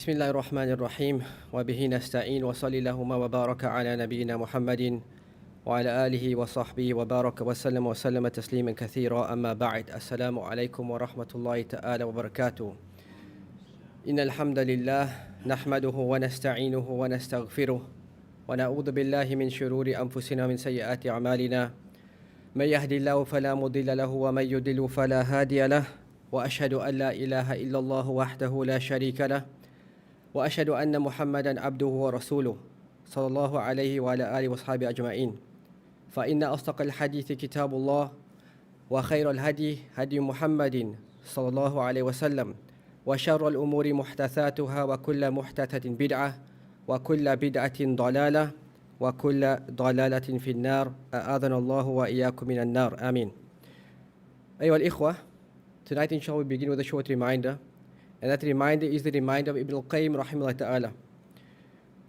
بسم الله الرحمن الرحيم وبه نستعين وصلى اللهم وبارك على نبينا محمد وعلى آله وصحبه وبارك وسلم تسليما كثيرا أما بعد السلام عليكم ورحمة الله تعالى وبركاته إن الحمد لله نحمده ونستعينه ونستغفره ونعوذ بالله من شرور أنفسنا ومن سيئات أعمالنا من يهدي الله فلا مضل له ومن يضلل فلا هادي له وأشهد أن لا إله إلا الله وحده لا شريك له وأشهد أن محمدا عبده ورسوله صلى الله عليه وعلى آله وصحبه أجمعين فإن أصدق الحديث كتاب الله وخير الهدي هدي محمد صلى الله عليه وسلم وشر الأمور محدثاتها وكل محدثة بدعة وكل بدعة ضلالة وكل ضلالة في النار أعاذنا الله وإياكم من النار آمين. أيها الإخوة, tonight inshallah we begin with a short reminder. And that reminder is the reminder of Ibn al-Qayyim rahimahullah ta'ala,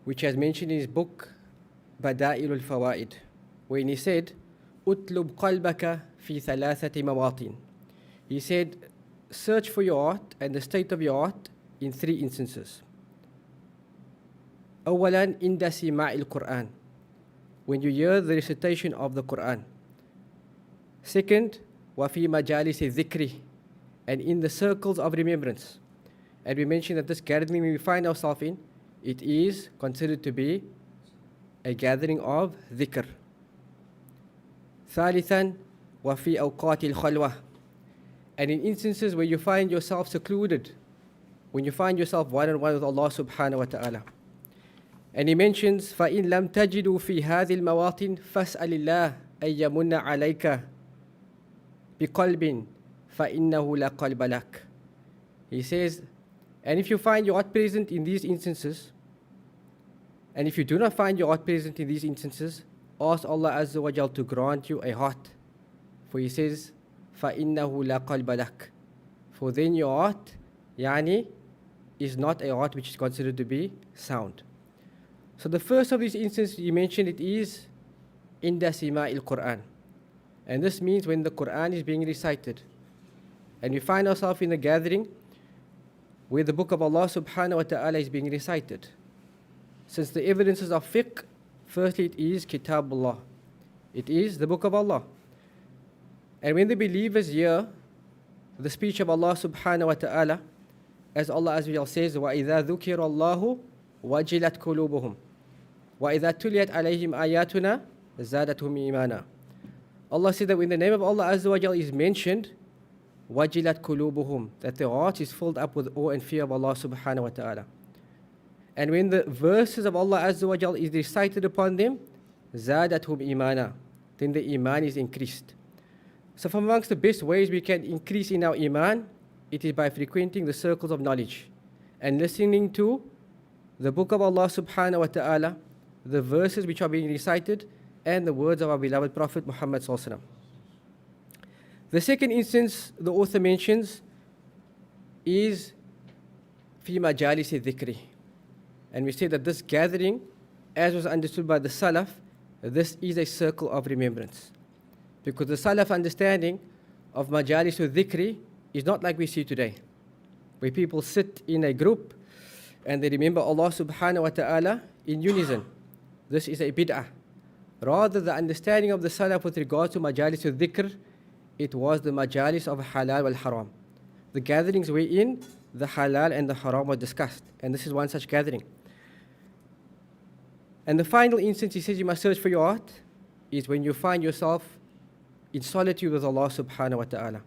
which has mentioned in his book Bada'il al-Fawaid, when he said, "Utlub qalbaka fi thalathati mawatin." He said, search for your heart and the state of your heart in three instances. Awalan inda sima'il Quran, when you hear the recitation of the Quran. Second, wa fi majalis dhikri, and in the circles of remembrance. And we mentioned that this gathering we find ourselves in, it is considered to be a gathering of dhikr. Thalithan, wa fi awqatil khalwa, and in instances where you find yourself secluded, when you find yourself one-on-one with Allah subhanahu wa ta'ala. And he mentions, فَإِن لَمْ تَجِدُوا فِي هَذِي الْمَوَاطِنِ فَاسْأَلِ اللَّهَ أَن يَمُنَّ عَلَيْكَ بِقَلْبٍ فَإِنَّهُ لَا قَلْبَ لَكَ. He says, and if you find your heart present in these instances, and if you do not find your heart present in these instances, ask Allah Azza wa Jal to grant you a heart. For he says, فَإِنَّهُ لَا قَلْبَ لَكَ. For then your heart, is not a heart which is considered to be sound. So the first of these instances he mentioned, it is inda sima'il Quran. And this means when the Quran is being recited, and we find ourselves in a gathering where the book of Allah subhanahu wa ta'ala is being recited. Since the evidences of fiqh, firstly it is Kitabullah. It is the book of Allah. And when the believers hear the speech of Allah subhanahu wa ta'ala, as Allah Azza wa Jalla says, وَإِذَا ذُكِرَ اللَّهُ وَجِلَتْ قُلُوبُهُم وَإِذَا تُلِيَتْ عَلَيْهِمْ آيَاتُنَا زَادَتْهُمْ إِيمَانًا. Allah said that when the name of Allah Azza wa Jalla is mentioned, wajilat kulubuhum, that their heart is filled up with awe and fear of Allah subhanahu wa ta'ala. And when the verses of Allah Azza wa Jal is recited upon them, zadathum imana, then the iman is increased. So from amongst the best ways we can increase in our iman, it is by frequenting the circles of knowledge and listening to the book of Allah subhanahu wa ta'ala, the verses which are being recited, and the words of our beloved Prophet Muhammad sallallahu alaihi wasallam. The second instance the author mentions is fi majalis dhikri. And we say that this gathering, as was understood by the Salaf, this is a circle of remembrance. Because the Salaf understanding of majalis dhikri is not like we see today, where people sit in a group and they remember Allah subhanahu wa ta'ala in unison. This is a bid'ah. Rather, the understanding of the Salaf with regards to majalis dhikr, it was the majalis of halal wal haram, the gatherings wherein the halal and the haram were discussed, and this is one such gathering. And the final instance he says you must search for your heart is when you find yourself in solitude with Allah subhanahu wa ta'ala.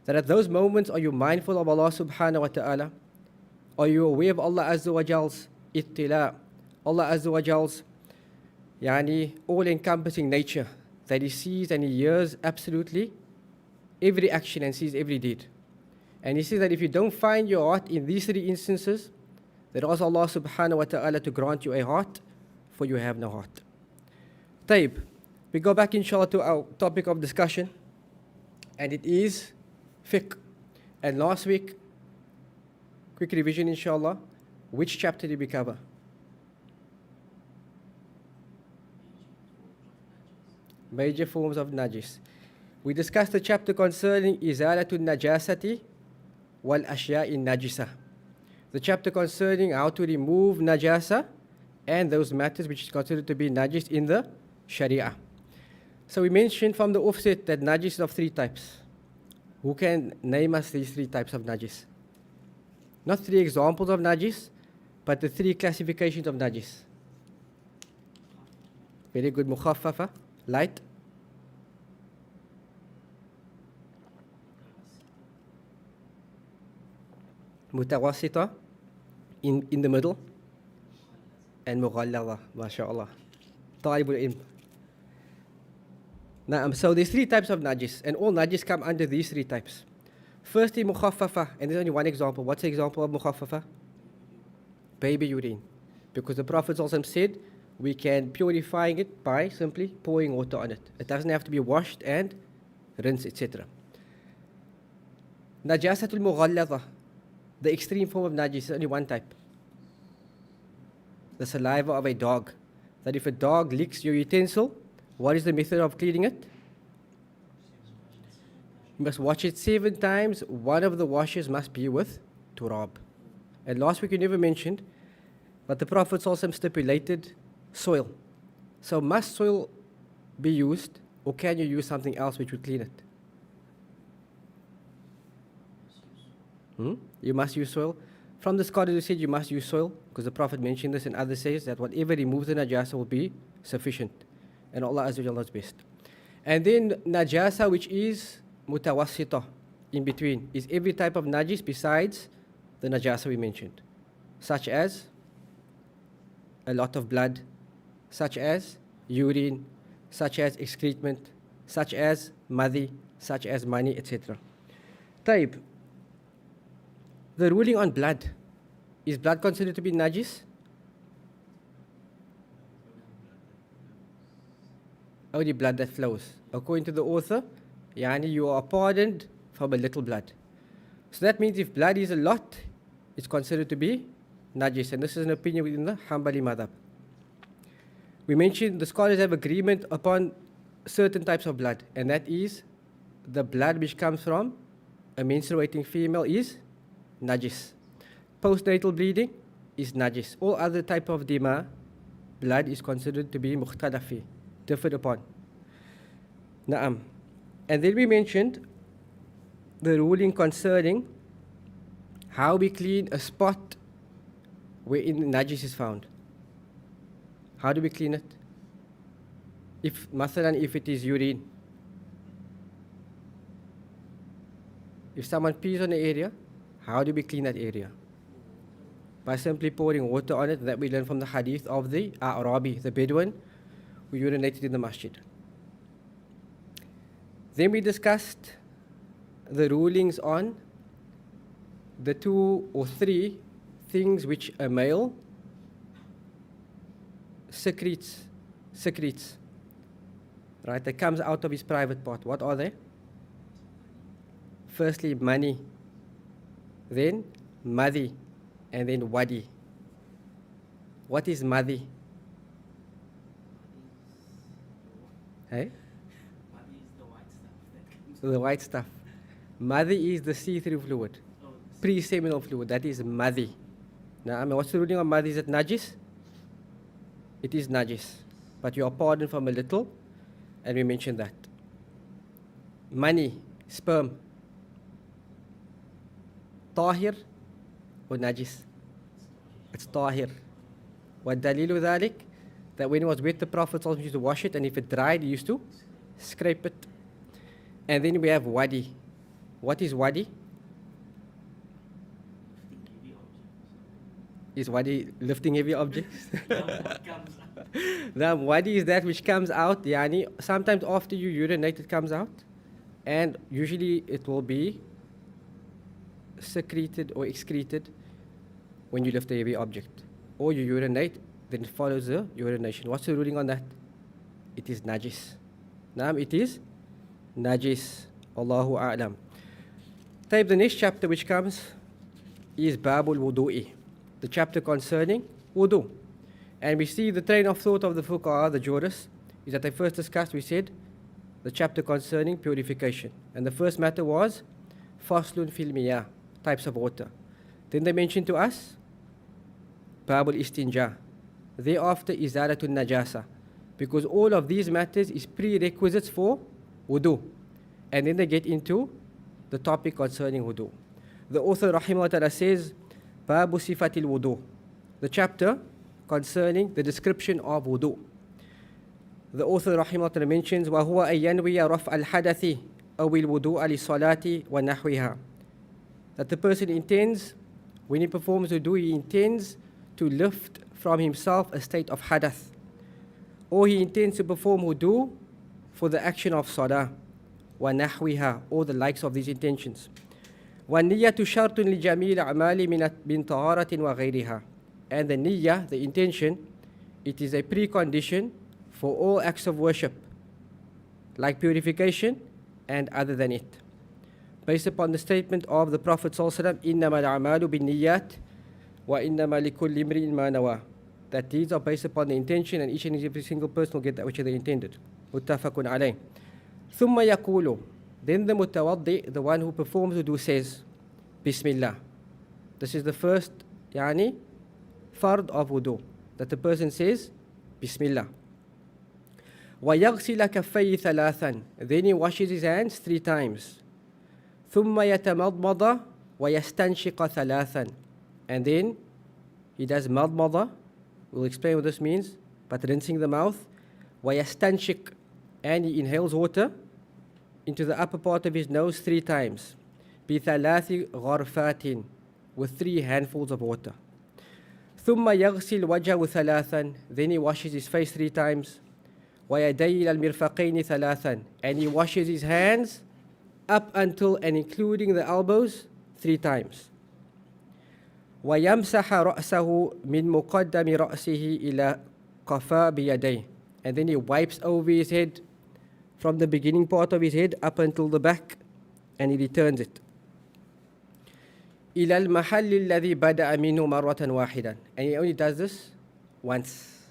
That at those moments, are you mindful of Allah subhanahu wa ta'ala? Are you aware of Allah Azza wa Jal's ittila, Allah Azza wa Jal's all-encompassing nature, that He sees and He hears absolutely every action and sees every deed. And he says that if you don't find your heart in these three instances, then ask Allah subhanahu wa ta'ala to grant you a heart, for you have no heart. Taib, we go back inshallah to our topic of discussion, and it is fiqh. And last week, quick revision inshallah, which chapter did we cover? Major forms of najis. We discussed the chapter concerning izalatul najasati wal ashya'i najisa, the chapter concerning how to remove najasa and those matters which is considered to be najis in the Sharia. So we mentioned from the offset that najis is of three types. Who can name us these three types of najis? Not three examples of najis, but the three classifications of najis. Very good. Mukhaffafa, light. Mutawassita, in the middle. And mughallada, mashallah. Talibul ilm. So there's three types of najis, and all najis come under these three types. Firstly, mukhaffafa, and there's only one example. What's the example of mukhaffafa? Baby urine. Because the Prophet also said, we can purify it by simply pouring water on it. It doesn't have to be washed and rinsed, etc. Najasatul mughallada, the extreme form of najis, is only one type. The saliva of a dog. That if a dog licks your utensil, what is the method of cleaning it? You must wash it 7 times. One of the washes must be with turab. And last week you never mentioned, but the Prophet also stipulated soil. So must soil be used, or can you use something else which would clean it? You must use soil. From the scholars who said you must use soil, because the Prophet mentioned this, and others says that whatever removes the najasa will be sufficient. And Allah Azza wa Jalla knows best. And then najasa, which is mutawassita, in between, is every type of najis besides the najasa we mentioned, such as a lot of blood, such as urine, such as excrement, such as madhi, such as money, etc. Taib. The ruling on blood. Is blood considered to be najis? Only blood that flows. According to the author, yani you are pardoned from a little blood. So that means if blood is a lot, it's considered to be najis. And this is an opinion within the Hanbali madhab. We mentioned the scholars have agreement upon certain types of blood, and that is the blood which comes from a menstruating female is najis. Postnatal bleeding is najis. All other type of dima, blood, is considered to be mukhtalafi, differed upon. Na'am. And then we mentioned the ruling concerning how we clean a spot wherein najis is found. How do we clean it? If, mathalan, if it is urine. If someone pees on the area, how do we clean that area? By simply pouring water on it. That we learn from the hadith of the A'rabi, the Bedouin, who urinated in the masjid. Then we discussed the rulings on the 2 or 3 things which a male secretes, right, that comes out of his private part. What are they? Firstly, money, then madhi, and then wadi. What is madhi? Hey? Madhi is the white stuff that comes The white stuff. Madhi is the see-through fluid, pre-seminal fluid. That is madhi. Now, what's the ruling on madhi? Is it najis? It is najis, but you are pardoned from a little, and we mentioned that. Money, sperm, tahir or najis? It's tahir. What dalilu dhalik? That when it was wet, the Prophet used to wash it, and if it dried, he used to scrape it. And then we have wadi. What is wadi? Is wadi lifting heavy objects? Now, wadi is that which comes out, yani, sometimes after you urinate, it comes out, and usually it will be secreted or excreted when you lift a heavy object. Or you urinate, then it follows the urination. What's the ruling on that? It is najis. Naam, it is najis. Allahu a'lam. The next chapter which comes is Babul Wudu'i, the chapter concerning wudu. And we see the train of thought of the fuqaha, the jurists, is that they first discussed, we said, the chapter concerning purification. And the first matter was faslun fil miyah, types of water. Then they mentioned to us Babul Istinja. Thereafter Izalatul Najasa. Because all of these matters is prerequisites for wudu. And then they get into the topic concerning wudu. The author rahimahullah says Babu Sifatil Wudu. The chapter concerning the description of wudu. The author rahimahullah mentions وَهُوَ أَن يَنْوِيَ رَفْعَ الْحَدَثِ أَوِ الْوُضُوءَ لِلصَّلَاةِ وَنَحْوِهَا. That the person intends, when he performs wudu, he intends to lift from himself a state of hadath, or he intends to perform wudu for the action of salah, وَنَحْوِهَا, or the likes of these intentions. وَالنِّيَّةُ شَرْطٌ لِجَمِيلِ أَعْمَالِ مِنْ طَهَارَةٍ وَغَيْرِهَا. And the niyyah, the intention, it is a precondition for all acts of worship, like purification and other than it. Based upon the statement of the Prophet ﷺ, إِنَّمَا الْأَعْمَالُ بِالنِّيَّاتِ وَإِنَّمَا لِكُلِّ امْرِئٍ مَا نَوَى. That deeds are based upon the intention, and each and every single person will get that which they intended. مُتَّفَقٌ عَلَيْهِ. ثُمَّ يَقُولُ. Then the mutawaddi, the one who performs wudu, says Bismillah. This is the first fard of wudu, that the person says Bismillah. وَيَغْسِلَ كَفَّيْهِ ثَلَاثًا. Then he washes his hands 3 times. ثُمَّ يَتَمَضْمَضَ وَيَسْتَنْشِقَ ثَلَاثًا. And then he does madmada. We'll explain what this means, but rinsing the mouth. وَيَسْتَنْشِق. And he inhales water into the upper part of his nose 3 times. بِثَلَاثِ غَرْفَاتٍ. With 3 handfuls of water. ثُمَّ يَغْسِلْ وَجْهَهُ ثَلَاثًا. Then he washes his face 3 times. وَيَدَيْهِ إِلَى الْمِرْفَقَيْنِ ثَلَاثًا. And he washes his hands up until and including the elbows 3 times. وَيَمْسَحَ رَأْسَهُ مِنْ مُقَدَّمِ رَأْسِهِ إِلَى قَفَا بِيَدَيْهِ. And then he wipes over his head from the beginning part of his head up until the back, and he returns it. إِلَى الْمَحَلِّ الَّذِي بَدَأَ مِنْهُ مَرَّةً وَاحِدًا. And he only does this once.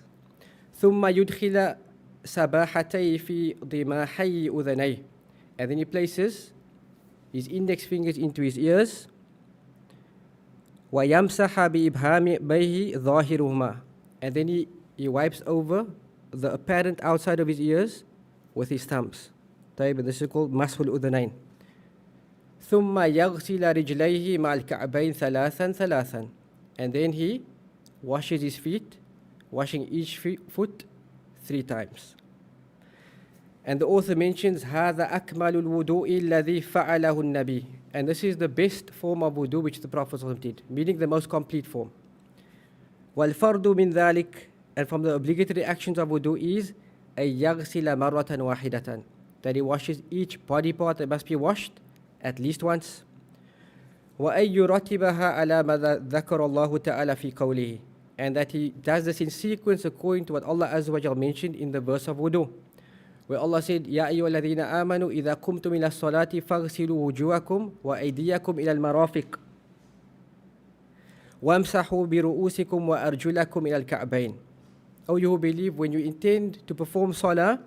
ثُمَّ يُدْخِلَ سَبَاحَتَيْهِ فِي ضِمَاحَيْ أُذَنَيْهِ. And then he places his index fingers into his ears. وَيَمْسَحَ بِإِبْهَامِهِ ظَاهِرُهُمَا. And then he wipes over the apparent outside of his ears with his thumbs. طيب, this is called مسح الأذنين. ثُمَّ يَغْسِلَ رِجْلَيْهِ مَعَ الْكَعْبَيْنِ ثَلَاثًا. And then he washes his feet, washing each foot 3 times. And the author mentions هذا أكمل الوضوء الذي فعله النبي. And this is the best form of wudu which the Prophet did, meaning the most complete form. وَالْفَرْضُ مِنْ ذَلِكَ. And from the obligatory actions of wudu is أن يغسل مرة واحدة. That he washes each body part that must be washed at least once. وأن يرتبها على ما ذكر الله تعالى في قوله. And that he does this in sequence according to what Allah Azza wa Jal mentioned in the verse of wudu, where Allah said, يَا أَيُّهَا الَّذِينَ آمَنُوا إِذَا قُمْتُمْ إِلَى الصَّلَاةِ فَاغْسِلُوا وُجُوهَكُمْ وَأَيْدِيَكُمْ إِلَى الْمَرَافِقِ وَامْسَحُوا بِرُؤُوسِكُمْ وَأَرْجُلَكُمْ إِلَى الْكَعْبَيْنِ. O you who believe, when you intend to perform salah,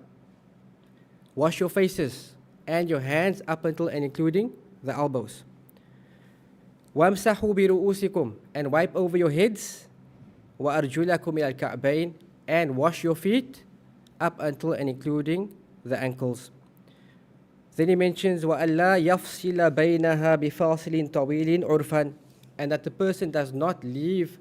wash your faces and your hands up until and including the elbows. وَامْسَحُوا بِرُؤُوسِكُمْ. And wipe over your heads. وَأَرْجُلَكُمْ إِلَى الْكَعْبَيْنِ. And wash your feet up until and including the ankles. Then he mentions وَأَلَّا يَفْصِلَ بَيْنَهَا بِفَاصِلٍ طَوِيلٍ عُرْفًا. And that the person does not leave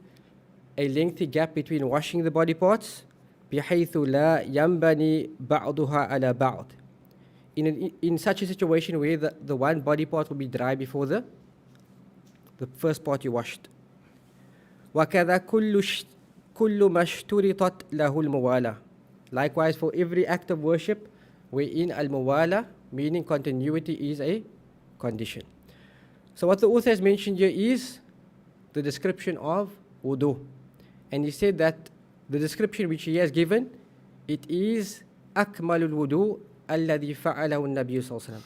a lengthy gap between washing the body parts, بحيث لا ينبني بعضها على بعض. In such a situation where the one body part will be dry before the first part you washed. وكذا كل ما اشترطت له الموالاة. Likewise, for every act of worship wherein al-muwala, meaning continuity, is a condition. So what the author has mentioned here is the description of wudu. And he said that the description which he has given, it is أكمل الوضوء الذي فعله النبي صلى الله عليه وسلم.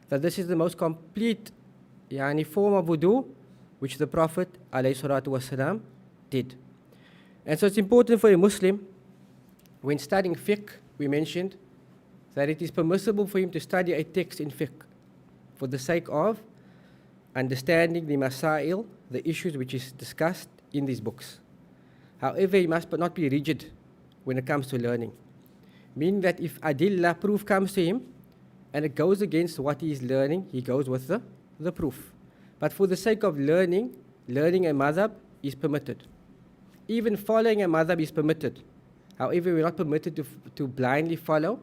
That this is the most complete form of wudu which the Prophet عليه الصلاة والسلام did. And so it's important for a Muslim, when studying fiqh, we mentioned that it is permissible for him to study a text in fiqh for the sake of understanding the masail, the issues which is discussed in these books. However, he must not be rigid when it comes to learning. Meaning that if adillah, proof comes to him, and it goes against what he is learning, he goes with the proof. But for the sake of learning a madhab is permitted. Even following a madhab is permitted. However, we're not permitted to blindly follow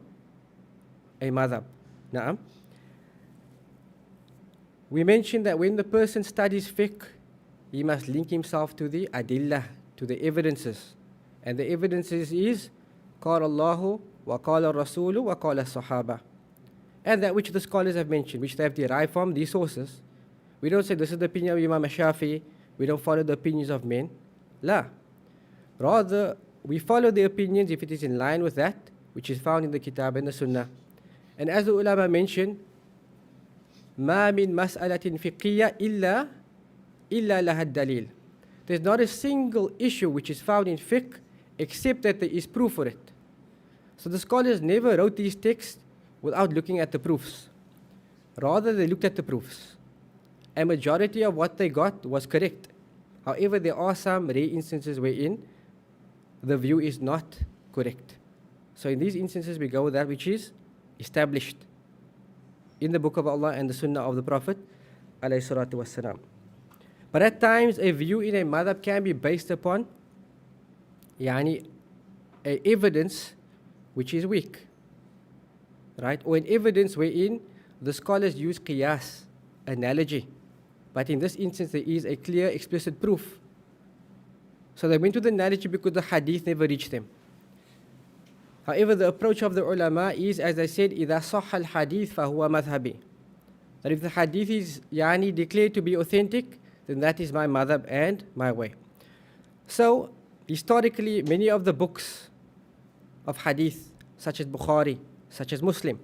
a madhab. Na'am. We mentioned that when the person studies fiqh, he must link himself to the adillah, to the evidences. And the evidences is قال الله وقال الرسول وقال الصحابة. And that which the scholars have mentioned, which they have derived from these sources. We don't say this is the opinion of Imam Shafi'i, we don't follow the opinions of men. La. Rather, we follow the opinions if it is in line with that which is found in the Kitab and the Sunnah. And as the ulama mentioned, ما من مسألة فقهية إلا لها الدليل. There's not a single issue which is found in fiqh except that there is proof for it. So the scholars never wrote these texts without looking at the proofs. Rather, they looked at the proofs. A majority of what they got was correct. However, there are some rare instances wherein the view is not correct. So in these instances, we go with that which is established in the Book of Allah and the Sunnah of the Prophet alayhi salatu wassalam. But at times, a view in a madhab can be based upon a evidence which is weak, right? Or an evidence wherein the scholars use qiyas, analogy. But in this instance, there is a clear, explicit proof. So they went to the analogy because the hadith never reached them. However, the approach of the ulama is, as I said, إِذَا صَحَّ الْحَدِيث فَهُوَ مَذْهَبِي. That if the hadith is declared to be authentic, then that is my madhab and my way. So, historically, many of the books of hadith, such as Bukhari, such as Muslim,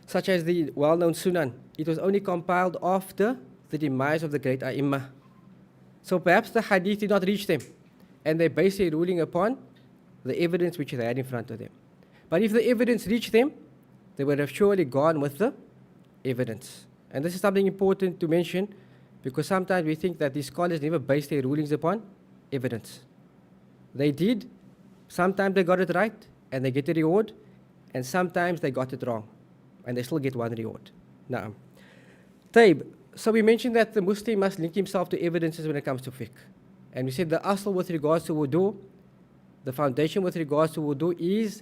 such as the well-known Sunan, it was only compiled after the demise of the great A'immah. So perhaps the hadith did not reach them, and they based their ruling upon the evidence which they had in front of them. But if the evidence reached them, they would have surely gone with the evidence. And this is something important to mention, because sometimes we think that these scholars never based their rulings upon evidence. They did. Sometimes they got it right, and they get a reward, and sometimes they got it wrong, and they still get one reward. Na'am. Taib. So we mentioned that the Muslim must link himself to evidences when it comes to fiqh. And we said the asl with regards to wudu, the foundation with regards to wudu is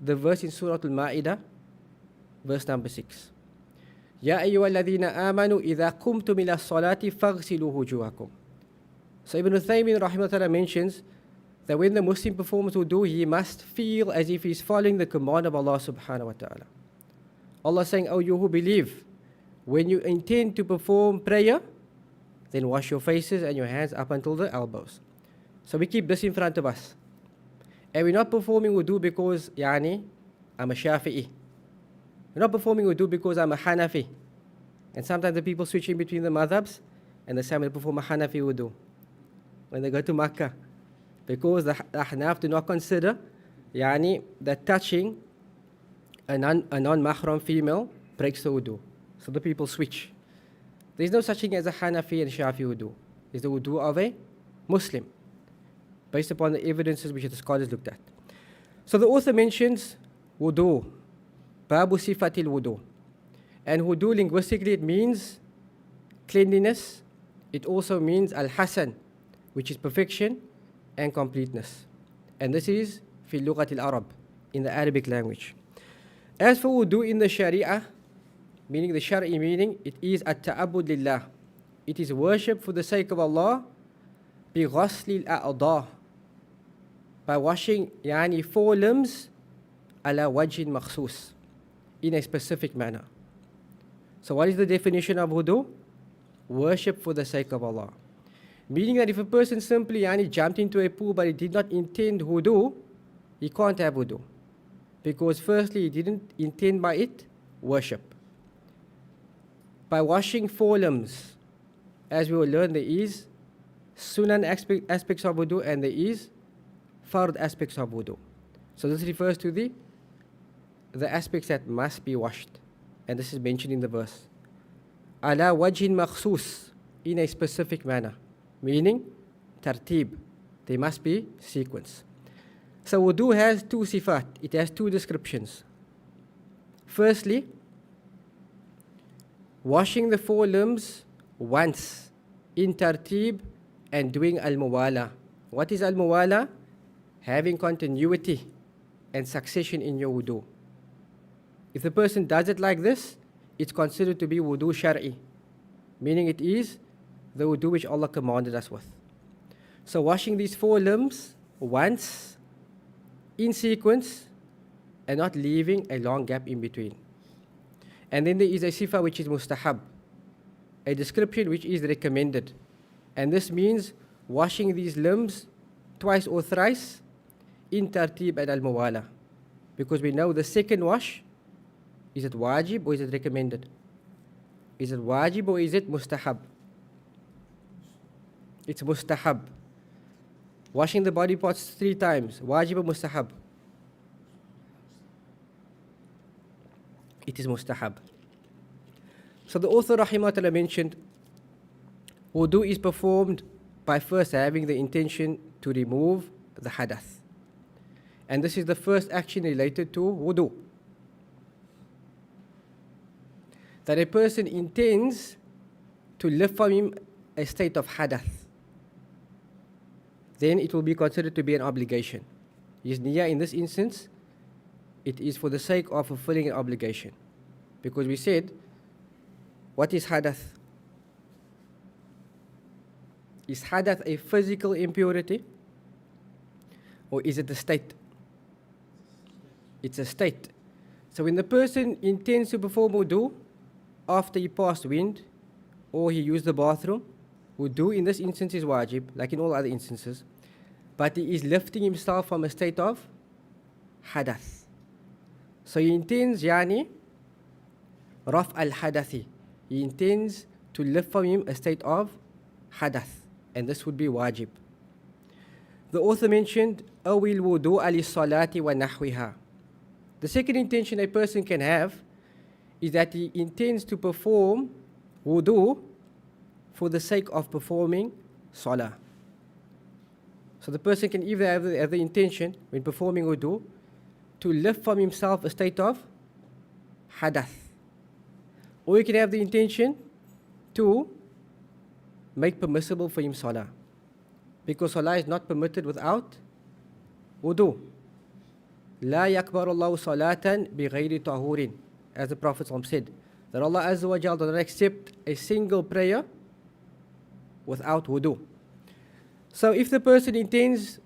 the verse in Surah Al-Ma'idah, verse number 6. Ya ayyuhalladhina amanu idha qumtum ila salati faghsilu wujuhakum. So Ibn Uthaymin rahimahullah mentions that when the Muslim performs wudu, he must feel as if he's following the command of Allah subhanahu wa ta'ala. Allah saying, "O you who believe, when you intend to perform prayer, then wash your faces and your hands up until the elbows." So we keep this in front of us. And we're not performing wudu because, I'm a Shafi'i. We're not performing wudu because I'm a Hanafi. And sometimes the people switch in between the madhabs and they say, I'm going to perform a Hanafi wudu when they go to Makkah. Because the Ahnaf do not consider that touching a non-mahram female breaks the wudu. So the people switch. There is no such thing as a Hanafi and Shafi wudu. It's the wudu of a Muslim, based upon the evidences which the scholars looked at. So the author mentions wudu, babu sifatil wudu. And wudu linguistically it means cleanliness. It also means al-hasan, which is perfection and completeness. And this is fi lughatil Arab, in the Arabic language. As for wudu in the Sharia, meaning the Shari'i meaning, it is at-ta'abbud lillah. It is worship for the sake of Allah, bi ghasli al-a'dha, by washing 4 limbs ala wajhin makhsus, in a specific manner. So what is the definition of wudu? Worship for the sake of Allah. Meaning that if a person simply jumped into a pool but he did not intend wudu, he can't have wudu. Because firstly, he didn't intend by it worship. By washing 4 limbs, as we will learn, there is sunan aspects of wudu and there is fard aspects of wudu. So this refers to the aspects that must be washed. And this is mentioned in the verse. Ala wajhin makhsus, in a specific manner, meaning tartib. They must be sequence. So wudu has two sifat, it has two descriptions. Firstly, washing the four limbs once in tartib and doing al-muwala. What is al-muwala? Having continuity and succession in your wudu. If the person does it like this, it's considered to be wudu shar'i, meaning it is the wudu which Allah commanded us with. So washing these four limbs once in sequence and not leaving a long gap in between. And then there is a sifa which is mustahab, a description which is recommended. And this means washing these limbs twice or thrice in tartib and al-muwala. Because we know the second wash, is it wajib or is it recommended? Is it wajib or is it mustahab? It's mustahab. Washing the body parts 3 times, wajib or mustahab? It is mustahab. So the author rahimahullah mentioned, wudu is performed by first having the intention to remove the hadath. And this is the first action related to wudu. That a person intends to lift from him a state of hadath, then it will be considered to be an obligation. His niyyah in this instance, it is for the sake of fulfilling an obligation. Because we said, what is hadath? Is hadath a physical impurity? Or is it a state? It's a state. So when the person intends to perform wudu after he passed wind or he used the bathroom, wudu in this instance is wajib, like in all other instances, but he is lifting himself from a state of hadath. So he intends, yani, raf al-hadathi. He intends to lift from him a state of hadath, and this would be wajib. The author mentioned, awil wudu ali-salati wa nahwiha. The second intention a person can have is that he intends to perform wudu for the sake of performing salah. So the person can either have the intention when performing wudu to lift from himself a state of hadath, or he can have the intention to make permissible for him salah, because salah is not permitted without wudu. La yakbar Allahu salatan bi ghayri tahurin, as the Prophet said, that Allah Azza wa Jalla does not accept a single prayer without wudu. So if the person intends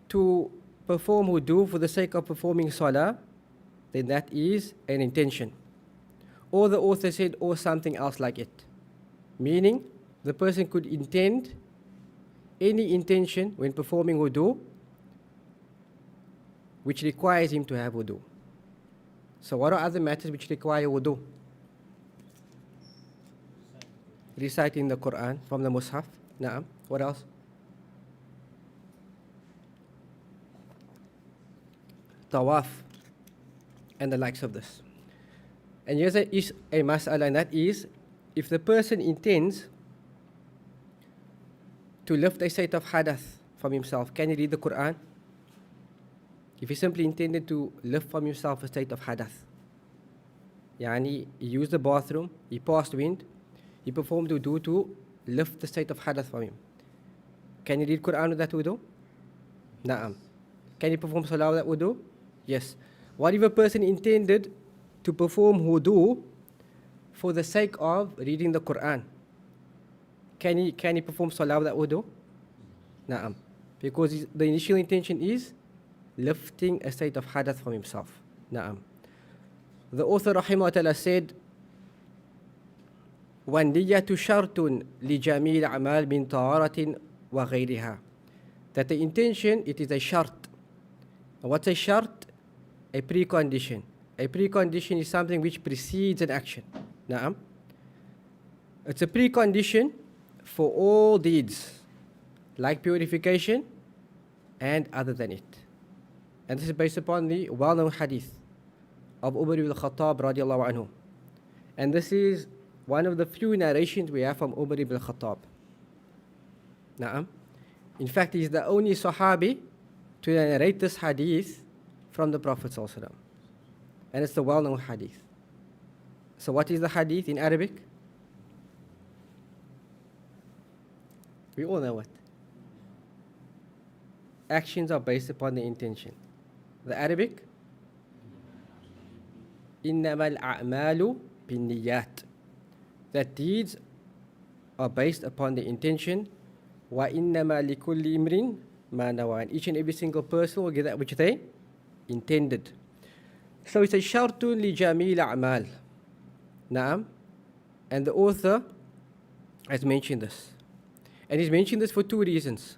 to perform wudu for the sake of performing salah, then that is an intention. Or the author said, or something else like it. Meaning, the person could intend any intention when performing wudu which requires him to have wudu. So what are other matters which require wudu? Reciting the Quran from the Mus'haf. Naam. What else? Tawaf and the likes of this. And here's a mas'ala, and that is, if the person intends to lift a state of hadath from himself, can he read the Quran? If he simply intended to lift from himself a state of hadath, yani he used the bathroom, he passed wind, he performed wudu to lift the state of hadath from him, can he read Quran with that wudu? Na'am. Can he perform salah with that wudu? Yes. What if a person intended to perform wudu for the sake of reading the Quran? Can he perform salah with that wudu? Na'am. Because the initial intention is lifting a state of hadath from himself. Na'am. The author rahimahullah said, وَالنِّيَّةُ شَرْطٌ لِجَمِيلِ الْأَعْمَالِ مِنْ طَهَارَةٍ وَغَيْرِهَا. That the intention, it is a shart. And what's a shart? A precondition. A precondition is something which precedes an action. Na'am. It's a precondition for all deeds, like purification and other than it. And this is based upon the well-known hadith of Umar ibn al-Khattab radiallahu anhu. And this is one of the few narrations we have from Umar ibn Khattab. Na'am. In fact, he's the only Sahabi to narrate this hadith from the Prophet ﷺ. And it's the well-known hadith. So what is the hadith in Arabic? We all know it. Actions are based upon the intention. The Arabic? إِنَّمَا الْأَعْمَالُ بِالنِّيَّاتِ. That deeds are based upon the intention. وَإِنَّمَا لِكُلِّ إِمْرٍ مَا نَوَى. And each and every single person will get that which they intended. So it's a شَرْطٌ لِجَمِيلِ أَعْمَالِ. Naam. And the author has mentioned this. And he's mentioned this for two reasons.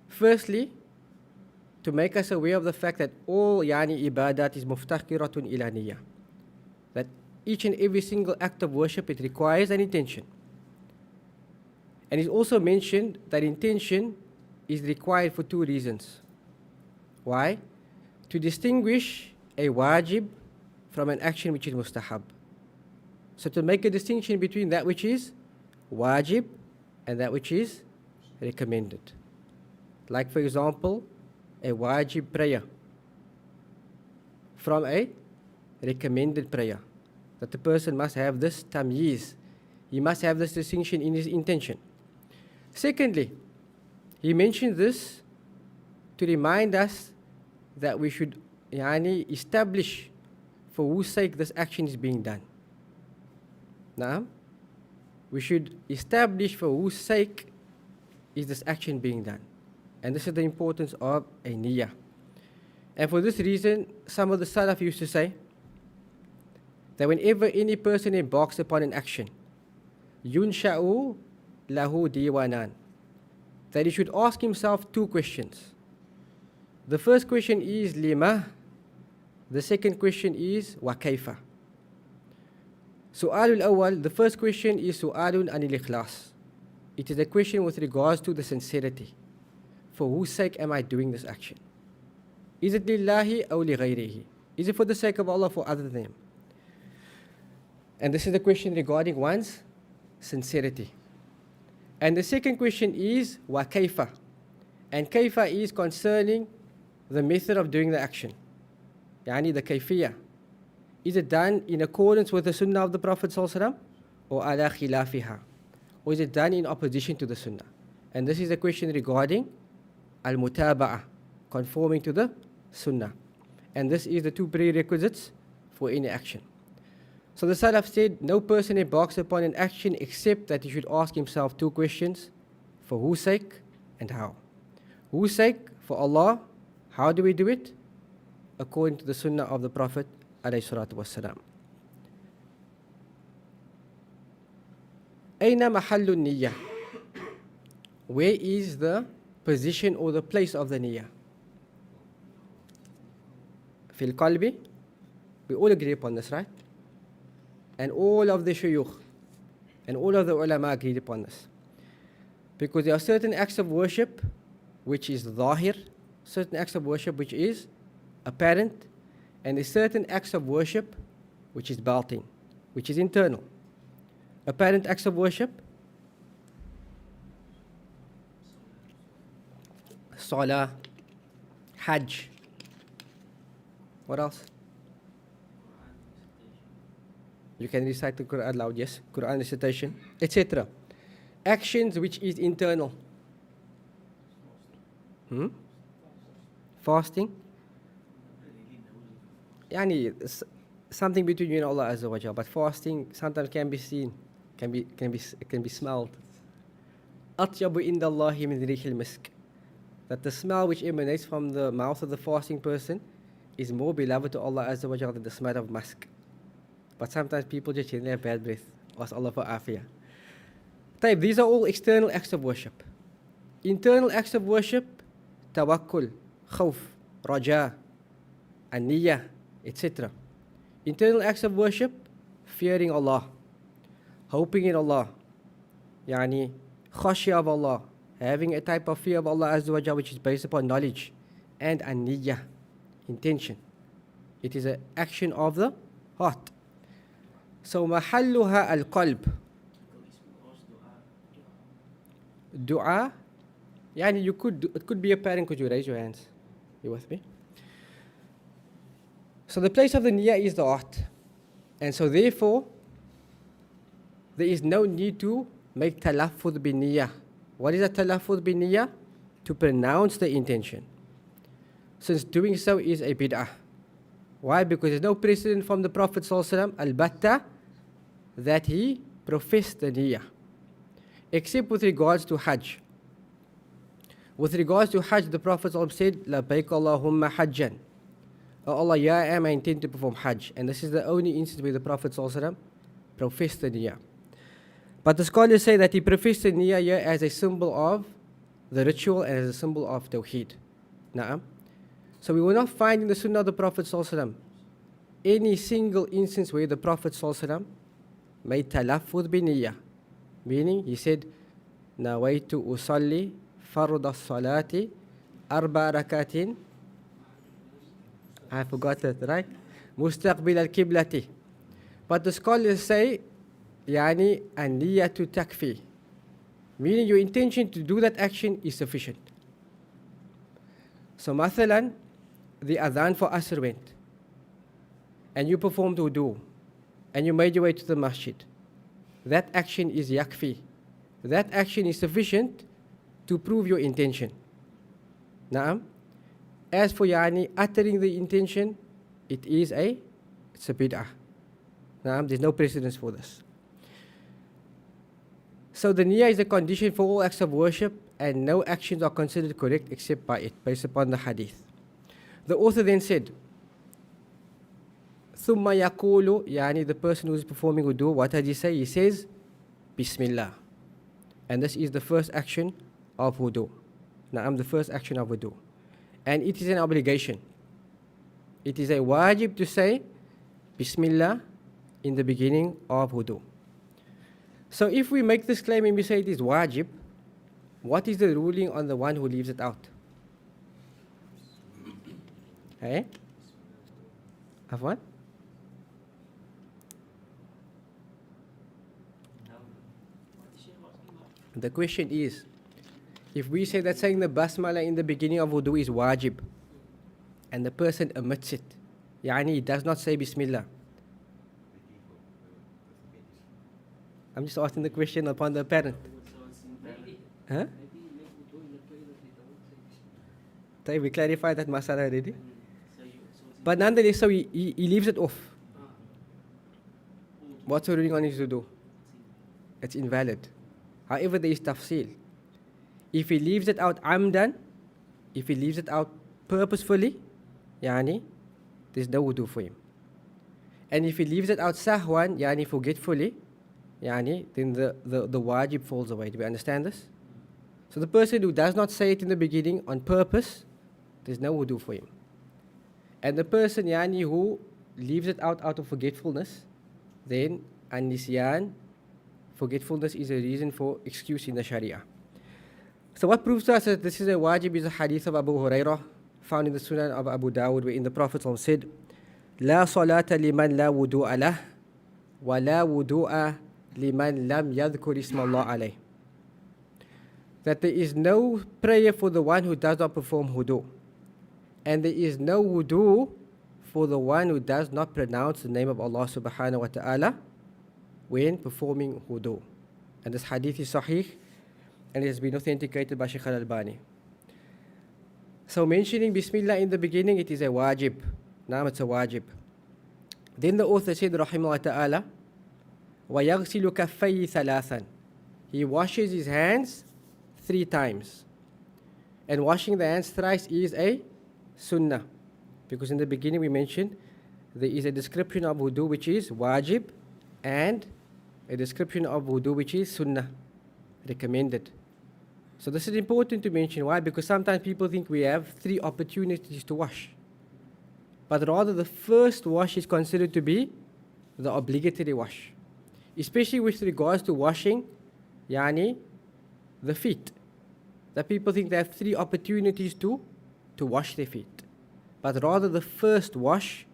Firstly, to make us aware of the fact that all ibadat is muftaqiratun ila niyyah. That each and every single act of worship, it requires an intention. And he's also mentioned that intention is required for two reasons. Why? To distinguish a wajib from an action which is mustahab. So to make a distinction between that which is wajib and that which is recommended. Like for example, a wajib prayer from a recommended prayer. That the person must have this tamyiz. He must have this distinction in his intention. Secondly, he mentioned this to remind us that we should establish for whose sake this action is being done. Naam? We should establish for whose sake is this action being done. And this is the importance of a niyyah. And for this reason, some of the Salaf used to say that whenever any person embarks upon an action, yunsha'u lahu diwanan, that he should ask himself two questions. The first question is lima. The second question is wa kaifa. Su'alul awwal, the first question is su'alun anil ikhlas. It is a question with regards to the sincerity. For whose sake am I doing this action? Is it lillahi aw li ghayrihi? Is it for the sake of Allah or for other than Him? And this is the question regarding one's sincerity. And the second question is wa kaifa. And kaifa is concerning the method of doing the action. Yani the kayfiyah. Is it done in accordance with the sunnah of the Prophet ﷺ or ala khilafiha? Or is it done in opposition to the sunnah? And this is the question regarding al-mutaba'ah, conforming to the sunnah. And this is the two prerequisites for any action. So the Salaf said, no person embarks upon an action except that he should ask himself two questions: for whose sake and how. Whose sake? For Allah. How do we do it? According to the sunnah of the Prophet alayhi salatu wassalam. Aina mahallu niyyah? Where is the position or the place of the niyyah? Fil qalbi? We all agree upon this, right? And all of the shuyukh and all of the ulama agreed upon this. Because there are certain acts of worship which is zahir, certain acts of worship which is apparent, and there's certain acts of worship which is batin, which is internal. Apparent acts of worship: Salah, Hajj. What else? You can recite the Quran loud, yes. Quran recitation, etc. Actions which is internal. Fasting. Yani something between you and Allah Azza wa Jalla. But fasting sometimes can be seen, can be smelled. Atyabu indallahi min rihil misk. That the smell which emanates from the mouth of the fasting person is more beloved to Allah Azza wa Jalla than the smell of musk. But sometimes people just generally have bad breath. Ask Allah for afiyah. These are all external acts of worship. Internal acts of worship: tawakkul, khawf, raja, an-niyyah, etc. Internal acts of worship: fearing Allah, hoping in Allah, yani khashya of Allah, having a type of fear of Allah Azza wa Jalla which is based upon knowledge, and an-niyyah, intention. It is an action of the heart. So محلها القلب. Dua, يعني it could be a parent. Could you raise your hands? You with me? So the place of the niyyah is the heart. And so therefore, there is no need to make talaffuz bin niyyah. What is a talaffuz bin niyyah? To pronounce the intention. Since doing so is a bid'ah. Why? Because there's no precedent from the Prophet ﷺ, al-batta, that he professed the niyyah. Except with regards to Hajj. With regards to Hajj, the Prophet ﷺ said, Labbaik Allahumma hajjan. Oh Allah, yeah, I am, I intend to perform Hajj. And this is the only instance where the Prophet ﷺ professed the niyyah. But the scholars say that he professed the niyyah here as a symbol of the ritual and as a symbol of Tawheed. Na'am. So we will not find in the Sunnah of the Prophet ﷺ any single instance where the Prophet ﷺ made talaffuz bin niyyah. Meaning, he said, Nawaitu usalli farda salati arba rakatin. I forgot that, right? Mustaqbil al-kiblati. But the scholars say, Yani an-niyatu takfi. Meaning your intention to do that action is sufficient. So, mathalan, the adhan for Asr went, and you performed wudu, and you made your way to the masjid. That action is yakfi. That action is sufficient to prove your intention. Naam. As for yani uttering the intention, it's a bid'ah. Naam, there's no precedence for this. So the niyyah is a condition for all acts of worship, and no actions are considered correct except by it, based upon the hadith. The author then said, ثُمَّ يَقُولُ, yani the person who is performing wudu, what does he say? He says, Bismillah. And this is the first action of wudu. Naam, the first action of wudu. And it is an obligation. It is a wajib to say Bismillah in the beginning of wudu. So if we make this claim and we say it is wajib, what is the ruling on the one who leaves it out? Eh? Afwan? The question is, if we say that saying the basmala in the beginning of wudu is wajib, and the person omits it, yani he does not say Bismillah. I'm just asking the question upon the parent. Huh? We clarified that masala already. But nonetheless, so he leaves it off. What's the ruling on his wudu? It's invalid. However, there is tafsil. If he leaves it out amdan, if he leaves it out purposefully, yani, there's no wudu for him. And if he leaves it out sahwan, yani forgetfully, yani, then the wajib falls away. Do we understand this? So the person who does not say it in the beginning on purpose, there's no wudu for him. And the person yani who leaves it out of forgetfulness, then an-nisyan, forgetfulness is a reason for excuse in the Sharia. So what proves to us that this is a wajib is a hadith of Abu Hurairah, found in the Sunan of Abu Dawud, wherein the Prophet said, La salata liman la wudu'a lah, wa la wudu'a liman lam yadhkur isma Allah alayh. That there is no prayer for the one who does not perform wudu, and there is no wudu for the one who does not pronounce the name of Allah subhanahu wa ta'ala when performing wudu. And this hadith is sahih, and it has been authenticated by Shaykh Al-Albani. So mentioning Bismillah in the beginning, it is a wajib. Naam, it's a wajib. Then the author said, rahimahullah ta'ala, وَيَغْسِلُ كَفَّيْهِ ثَلَاثًا. He washes his hands 3 times. And washing the hands thrice is a sunnah. Because in the beginning we mentioned there is a description of wudu which is wajib and a description of wudu which is sunnah, recommended. So this is important to mention. Why? Because sometimes people think we have 3 opportunities to wash. But rather the first wash is considered to be the obligatory wash. Especially with regards to washing, yani, the feet. That people think they have 3 opportunities to wash their feet. But rather the first wash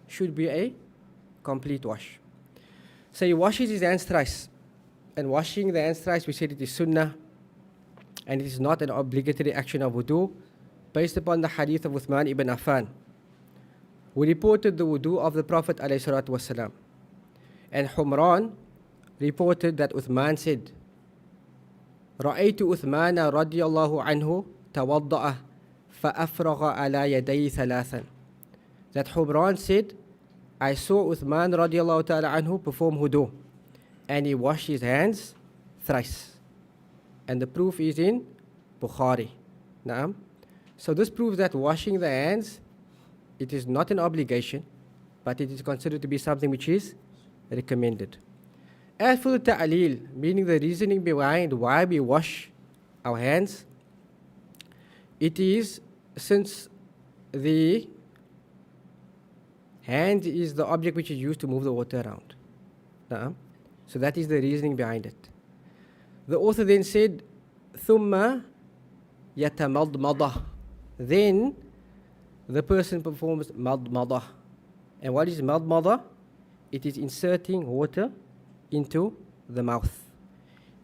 should be a complete wash. So he washes his hands thrice. And washing the hands thrice, we said it is sunnah, and it is not an obligatory action of wudu, based upon the hadith of Uthman ibn Affan, who reported the wudu of the Prophet ﷺ. And Humran reported that Uthman said, رأيت عثمان رضي الله عنه توضأ فأفرغ على يديه ثلاثا. That Humran said, I saw Uthman radiallahu ta'ala anhu perform wudu, and he washed his hands thrice. And the proof is in Bukhari. Naam. So this proves that washing the hands, it is not an obligation, but it is considered to be something which is recommended. As for the ta'leel, meaning the reasoning behind why we wash our hands, it is since the hand is the object which is used to move the water around. Naam. So that is the reasoning behind it. The author then said, ثُمَّ يَتَمَضْمَضَ. Then the person performs madmadah. And what is madmadah? It is inserting water into the mouth.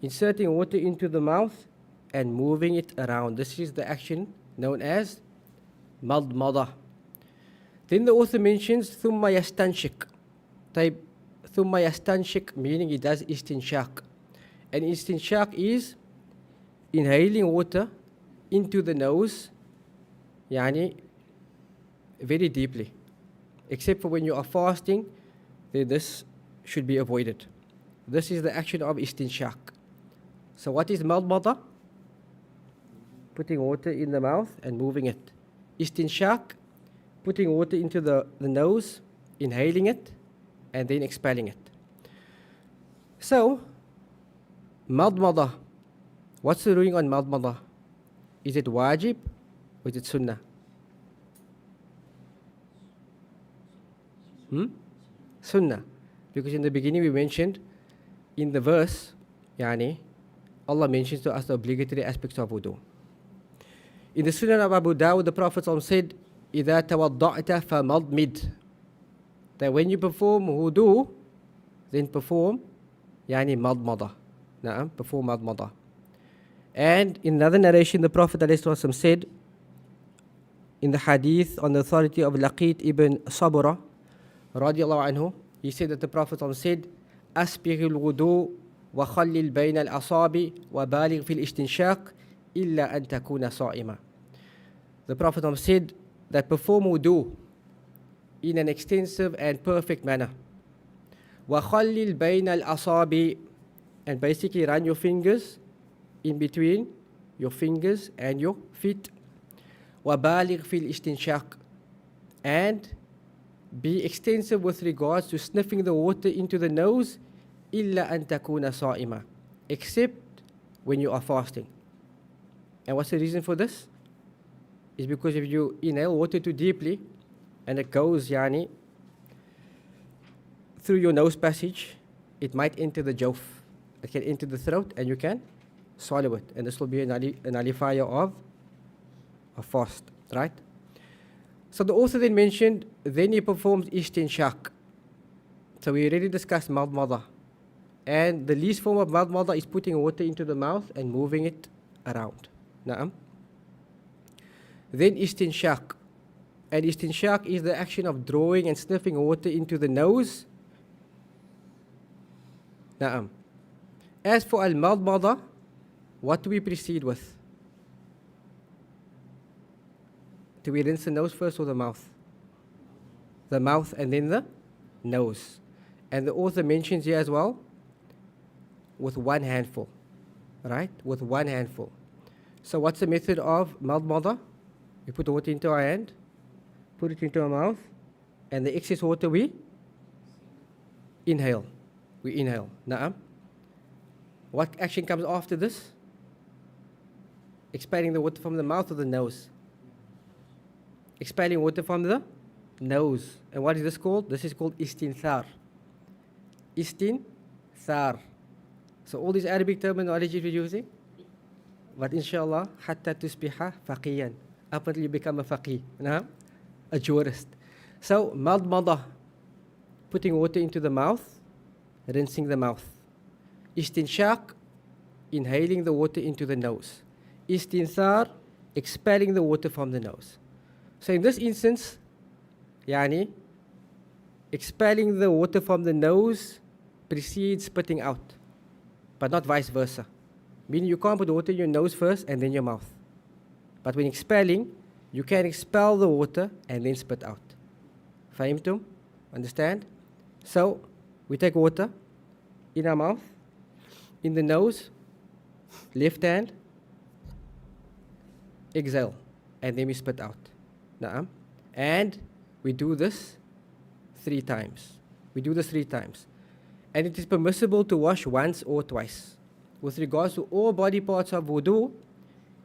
Inserting water into the mouth and moving it around. This is the action known as madmadah. Then the author mentions ثُمَّ يَسْتَنْشِقْ. Type ثُمَّ يَسْتَنْشِقْ, meaning he does istinshaq. And istinshaq is inhaling water into the nose, yani very deeply. Except for when you are fasting, then this should be avoided. This is the action of istinshaq. So what is madmada? Putting water in the mouth and moving it. Istinshaq, putting water into the nose, inhaling it, and then expelling it. So, madmada. What's the ruling on madmada? Is it wajib or is it sunnah? Sunnah. Because in the beginning we mentioned, in the verse, yani, Allah mentions to us the obligatory aspects of wudu. In the Sunnah of Abu Dawud, the Prophet said, إِذَا تَوَضَّعْتَ فَمَضْمِدْ. That when you perform wudu, then perform yani madmada. Na'am, perform madmada. And in another narration, the Prophet ﷺ said, in the hadith on the authority of Laqit ibn Sabra, radiallahu anhu, he said that the Prophet said, أسبغ الوضوء وخلل بين الأصابع وبالغ في الاستنشاق إلا أن تكون صائما. The Prophet said that perform wudu in an extensive and perfect manner. وخلل بين الأصابع, and basically run your fingers in between your fingers and your feet. وبالغ في الاستنشاق, and be extensive with regards to sniffing the water into the nose, إلا أن تكون صائما, except when you are fasting. And what's the reason for this? Is because if you inhale water too deeply and it goes yani through your nose passage, it might enter the jawf. It can enter the throat and you can swallow it, and this will be a nullifier of a fast, right? So the author then mentioned, then he performs istinshaq. So we already discussed madmada. And the least form of madmada is putting water into the mouth and moving it around. Na'am. Then istinshaq. And istinshaq is the action of drawing and sniffing water into the nose. Na'am. As for al-madmada, what do we proceed with? Do we rinse the nose first or the mouth? The mouth and then the nose. And the author mentions here as well, with one handful. Right? With one handful. So what's the method of madmada? We put the water into our hand, put it into our mouth, and the excess water we inhale. We inhale. Na'am. What action comes after this? Expelling the water from the mouth or the nose? Expelling water from the nose. And what is this called? This is called istinthar. Istinthar. So all these Arabic terminology we're using, but inshallah, hatta tusbiha faqiyan, up until you become a faqih, a jurist. So madmada, putting water into the mouth rinsing the mouth. Istinshaq, inhaling the water into the nose. Istinthar, expelling the water from the nose. So in this instance, yani, expelling the water from the nose precedes spitting out, but not vice versa. Meaning you can't put water in your nose first and then your mouth. But when expelling, you can expel the water and then spit out. Fahimtum? Understand? So, we take water in our mouth, in the nose, left hand, exhale, and then we spit out. Naam. And we do this 3 times. We do this 3 times. And it is permissible to wash once or twice. With regards to all body parts of wudu,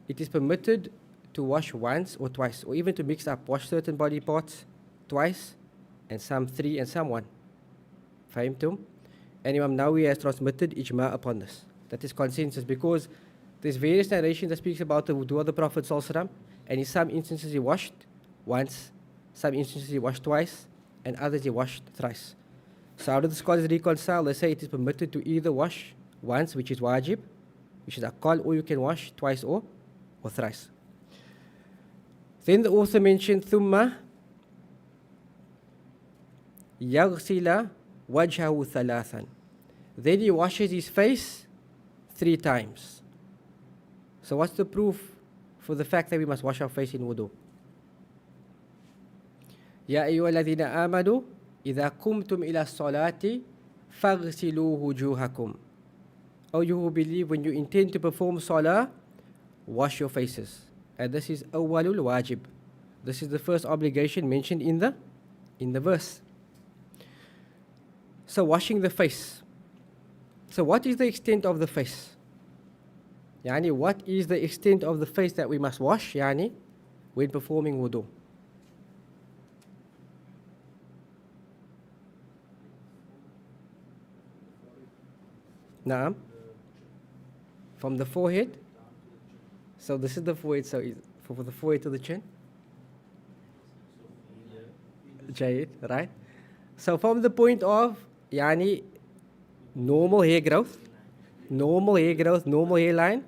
it is permitted to wash once or twice, or even to mix up, wash certain body parts twice, and some 3 and some 1. Fahimtum? And Imam Nawawi has transmitted ijma upon this. That is consensus, because there's various narrations that speaks about the wudu of the Prophet ﷺ, and in some instances he washed once, some instances he washed twice, and others he washed thrice. So how do the scholars reconcile? They say it is permitted to either wash once, which is wajib, which is aqal, or you can wash twice or thrice. Then the author mentioned ثم يغسل وجهه ثلاثا. Then he washes his face 3 times. So what's the proof for the fact that we must wash our face in wudu? يا أيها الذين آمنوا إذا قمتم إلى الصلاة فاغسلوا وجوهكم. O you who believe, when you intend to perform salah, wash your faces. And this is awwalul wajib. This is the first obligation mentioned in the verse. So washing the face. So what is the extent of the face? Yani, what is the extent of the face that we must wash, yani, when performing wudu? Naam. From the forehead. So this is the forehead. So for the forehead to the chin. Jayid, right? So from the point of yani normal hair growth, normal hairline,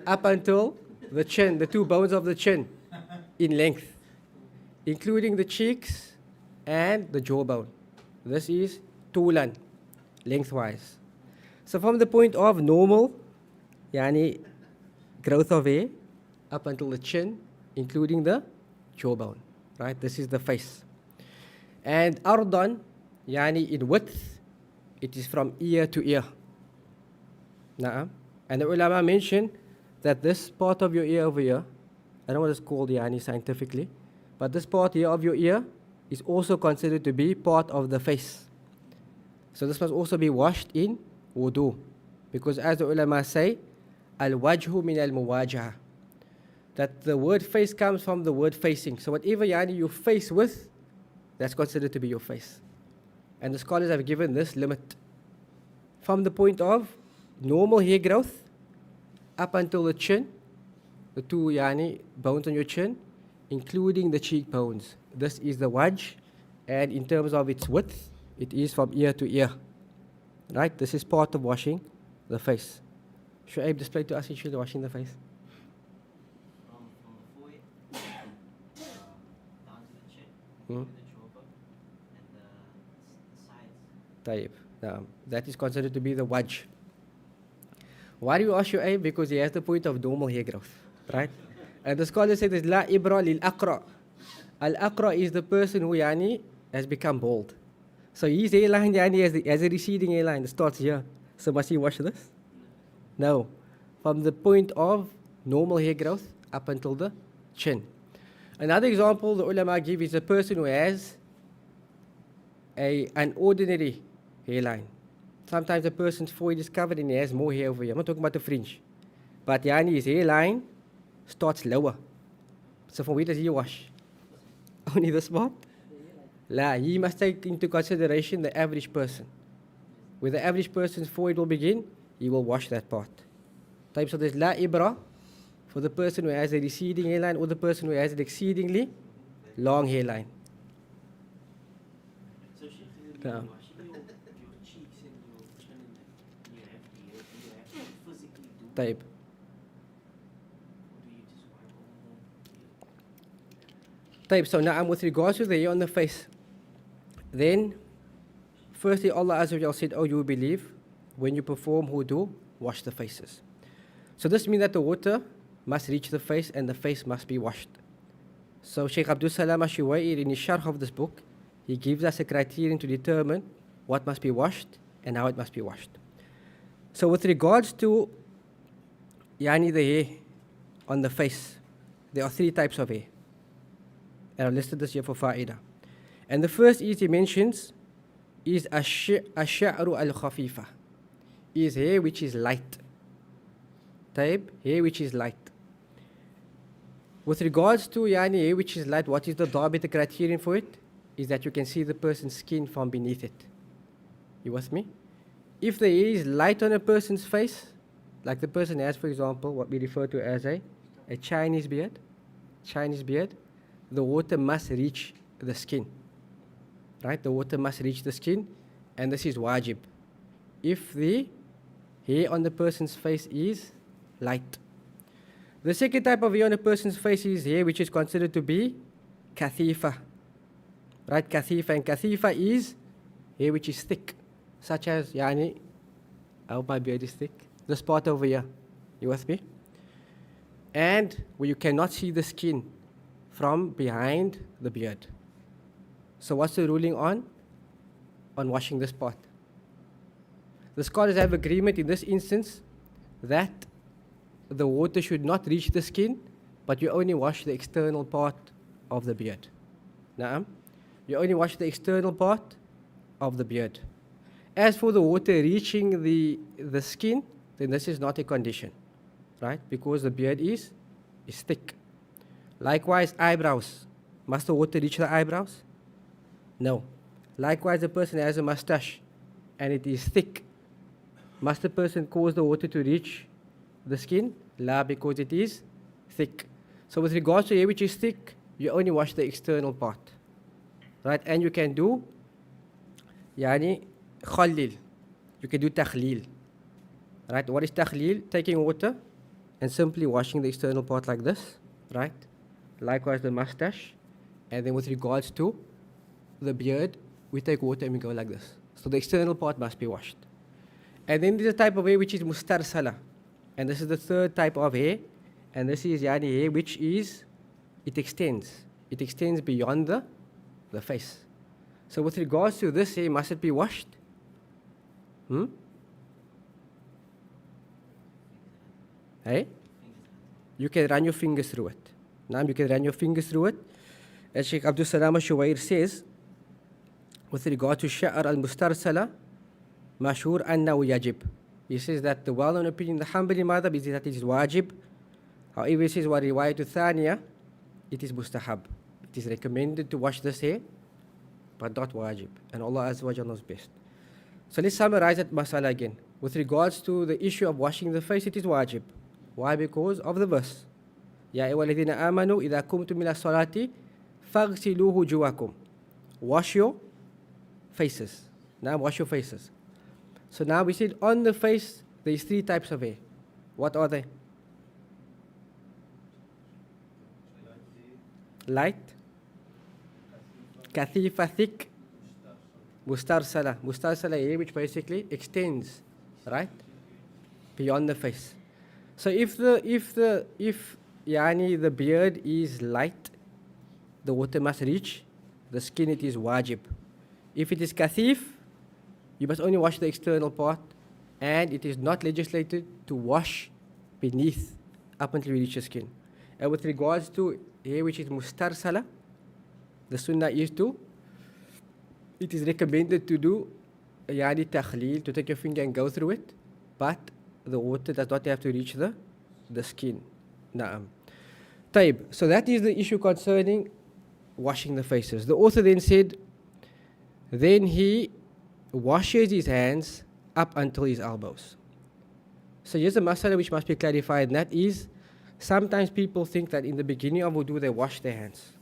up until the chin, the 2 bones of the chin, in length, including the cheeks and the jawbone. This is tulan, lengthwise. So from the point of normal, yani growth of hair, up until the chin, including the jawbone, right? This is the face. And ardan, yani in width, it is from ear to ear. Na'am. And the ulama mentioned that this part of your ear over here, I don't know what it's called yani scientifically, but this part here of your ear is also considered to be part of the face. So this must also be washed in wudu, because as the ulama say, al-wajhu min al-muwajaha, that the word face comes from the word facing. So whatever yani you face with, that's considered to be your face. And the scholars have given this limit from the point of normal hair growth up until the chin, the 2 yani bones on your chin, including the cheekbones. This is the wajh, and in terms of its width, it is from ear to ear. Right? This is part of washing the face. Shu'aib displayed to us actually washing the face. From the forehead down to the chin, Hmm? the jawbone, and the sides. Tayyib. That is considered to be the wajh. Why do you wash your eye? Because he has the point of normal hair growth. Right? And the scholars say there's la ibra lil aqra. Al aqra is the person who yani has become bald. So his hairline yani has a receding hairline that starts here. So must he wash this? No. From the point of normal hair growth up until the chin. Another example the ulama give is a person who has an ordinary hairline. Sometimes a person's forehead is covered and he has more hair over here. I'm not talking about the fringe. But yani his hairline starts lower. So from where does he wash? Only the spot? La, he must take into consideration the average person. Where the average person's forehead will begin, he will wash that part. So there's la ibra for the person who has a receding hairline or the person who has an exceedingly long hairline. So Shaykh, Yeah. washing your cheeks and your طيب. Or do you just wipe over? طيب, so now with regards to the hair on the face, then firstly Allah Azza wa Jal said, oh, you believe, when you perform wudu, wash the faces. So this means that the water must reach the face and the face must be washed. So Shaykh Abdul Salam Ashuwair, in his sharh of this book, he gives us a criterion to determine what must be washed and how it must be washed. So with regards to the hair on the face, there are 3 types of hair. And I've listed this here for fa'idah. And the first is, he mentions, is ash-sha'ru al-khafifa, is hair which is light. Taib, hair which is light. With regards to hair which is light, what is the dabit, the criterion for it? Is that you can see the person's skin from beneath it. You with me? If the hair is light on a person's face, like the person has, for example, what we refer to as a Chinese beard, the water must reach the skin. Right? The water must reach the skin, and this is wajib. If the hair on the person's face is light. The second type of hair on a person's face is hair which is considered to be kathifa. Right? Kathifa. And kathifa is hair which is thick, such as, I hope my beard is thick, this part over here. You with me? And where you cannot see the skin from behind the beard. So what's the ruling on washing this part? The scholars have agreement in this instance that the water should not reach the skin, but you only wash the external part of the beard. Naam? You only wash the external part of the beard. As for the water reaching the skin, then this is not a condition, right? Because the beard is thick. Likewise, eyebrows. Must the water reach the eyebrows? No. Likewise, the person has a mustache and it is thick. Must the person cause the water to reach the skin? La, because it is thick. So with regards to hair which is thick, you only wash the external part. Right? And you can do khallil. You can do takhlil. Right? What is takhlil? Taking water and simply washing the external part like this. Right? Likewise the mustache. And then with regards to the beard, we take water and we go like this. So the external part must be washed. And then there's a type of hair which is mustarsala. And this is the third type of hair. And this is hair which is, it extends. It extends beyond the face. So with regards to this hair, must it be washed? Hey? You can run your fingers through it. Now you can run your fingers through it. As Shaykh Abdul Salam Shuwair says, with regard to Sha'r al-Mustarsala, Mashhur annahu yajib. He says that the well-known opinion in the Hanbali madhab is that it is wajib. However, he says, wa riwayatu thaniya, it is mustahab. It is recommended to wash this hair, but not wajib. And Allah Azza wa Jalla knows best. So let's summarize that masala again. With regards to the issue of washing the face, it is wajib. Why? Because of the verse. Ya ayyuhalladhina amanu idha kumtum ila salati faghsilu wujuhakum. Wash your faces. Now wash your faces. So now we said on the face there is 3 types of hair. What are they? Light, kathifa, thick, mustarsala. Mustarsala hair which basically extends, right, beyond the face. So if the beard is light, the water must reach the skin, it is wajib. If it is kathif, you must only wash the external part, and it is not legislated to wash beneath up until you reach the skin. And with regards to hair which is mustarsala, the sunnah is it is recommended to do takhleel, to take your finger and go through it, but the water does not have to reach the skin. Na'am. Taib. So that is the issue concerning washing the faces. The author then said, then he washes his hands up until his elbows. So here's a masala which must be clarified, and that is, sometimes people think that in the beginning of wudu they wash their hands.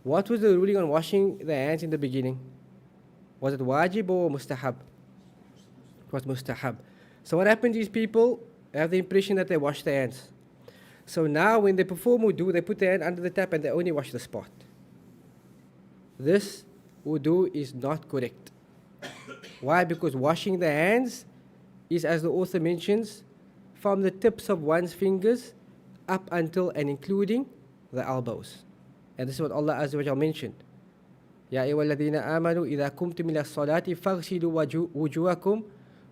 What was the ruling on washing the hands in the beginning? Was it wajib or mustahab? It was mustahab. So what happens is people, I have the impression that they wash their hands. So now when they perform wudu, they put their hand under the tap and they only wash the spot. This wudu is not correct. Why? Because washing the hands is, as the author mentions, from the tips of one's fingers up until and including the elbows. And this is what Allah Azza wa Jalla mentioned. Ya ayyuhalladhina amanu idha kumtum ila salati faghsilu wujuhakum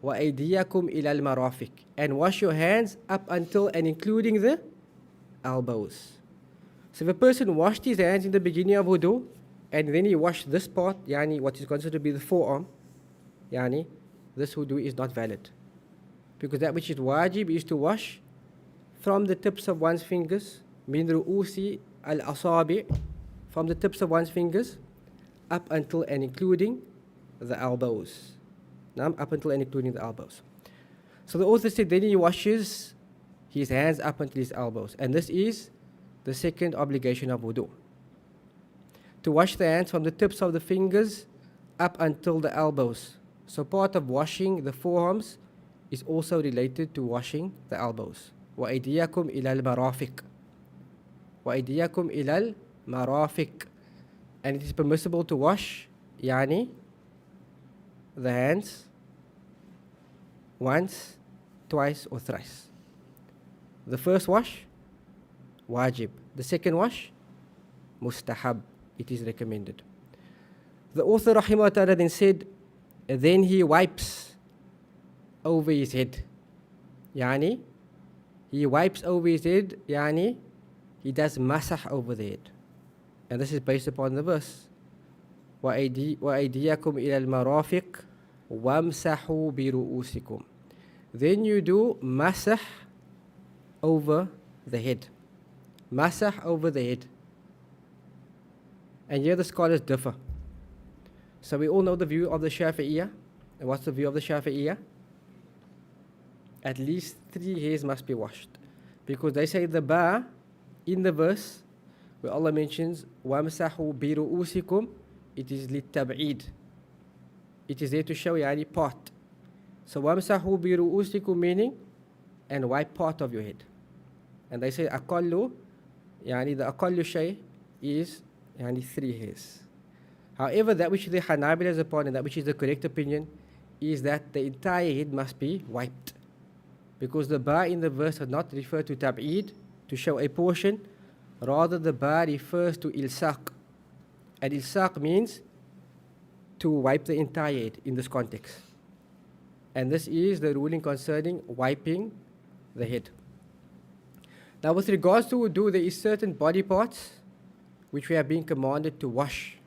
wa aydiyakum ila al-marafiq. And wash your hands up until and including the elbows. So if a person washed his hands in the beginning of wudu, and then he washed this part, yani what is considered to be the forearm, yani this wudu is not valid. Because that which is wajib is to wash from the tips of one's fingers, min ru'usi al-asabi', from the tips of one's fingers, up until and including the elbows. Now, up until and including the elbows. So the author said then he washes his hands up until his elbows. And this is the second obligation of wudu. To wash the hands from the tips of the fingers up until the elbows. So part of washing the forearms is also related to washing the elbows. وَأَيْدِيَكُمْ إِلَى الْمَرَافِقِ وَأَيْدِيَكُمْ إِلَى الْمَرَافِقِ. And it is permissible to wash, yani, the hands once, twice or thrice. The first wash, wajib. The second wash, mustahab. It is recommended. The author rahimahullah then said, then he wipes over his head. Yani, he wipes over his head, yani, he does masah over the head. And this is based upon the verse. وَأَيْدِيَكُمْ إِلَى الْمَرَافِقِ وَامْسَحُوا بِرُؤُوسِكُمْ. Then you do masah over the head. Masah over the head. And here the scholars differ. So we all know the view of the Shafi'iyah. And what's the view of the Shafi'iyah? At least 3 hairs must be washed. Because they say the ba in the verse where Allah mentions وَامْسَحُوا بِرُؤُوسِكُمْ, it is لِلتَّبْعِيد. It is there to show yani part. So وَامْسَحُوا بِرُؤُوسِكُمْ meaning, and wipe part of your head. And they say أقل, yani the أقل shay is yani 3 hairs. However, that which the Hanabila is upon and that which is the correct opinion is that the entire head must be wiped. Because the ba in the verse does not refer to tab'id, to show a portion. Rather, the ba refers to ilsaq. And ilsaq means to wipe the entire head in this context. And this is the ruling concerning wiping the head. Now, with regards to wudu, there is certain body parts which we have been commanded to wash,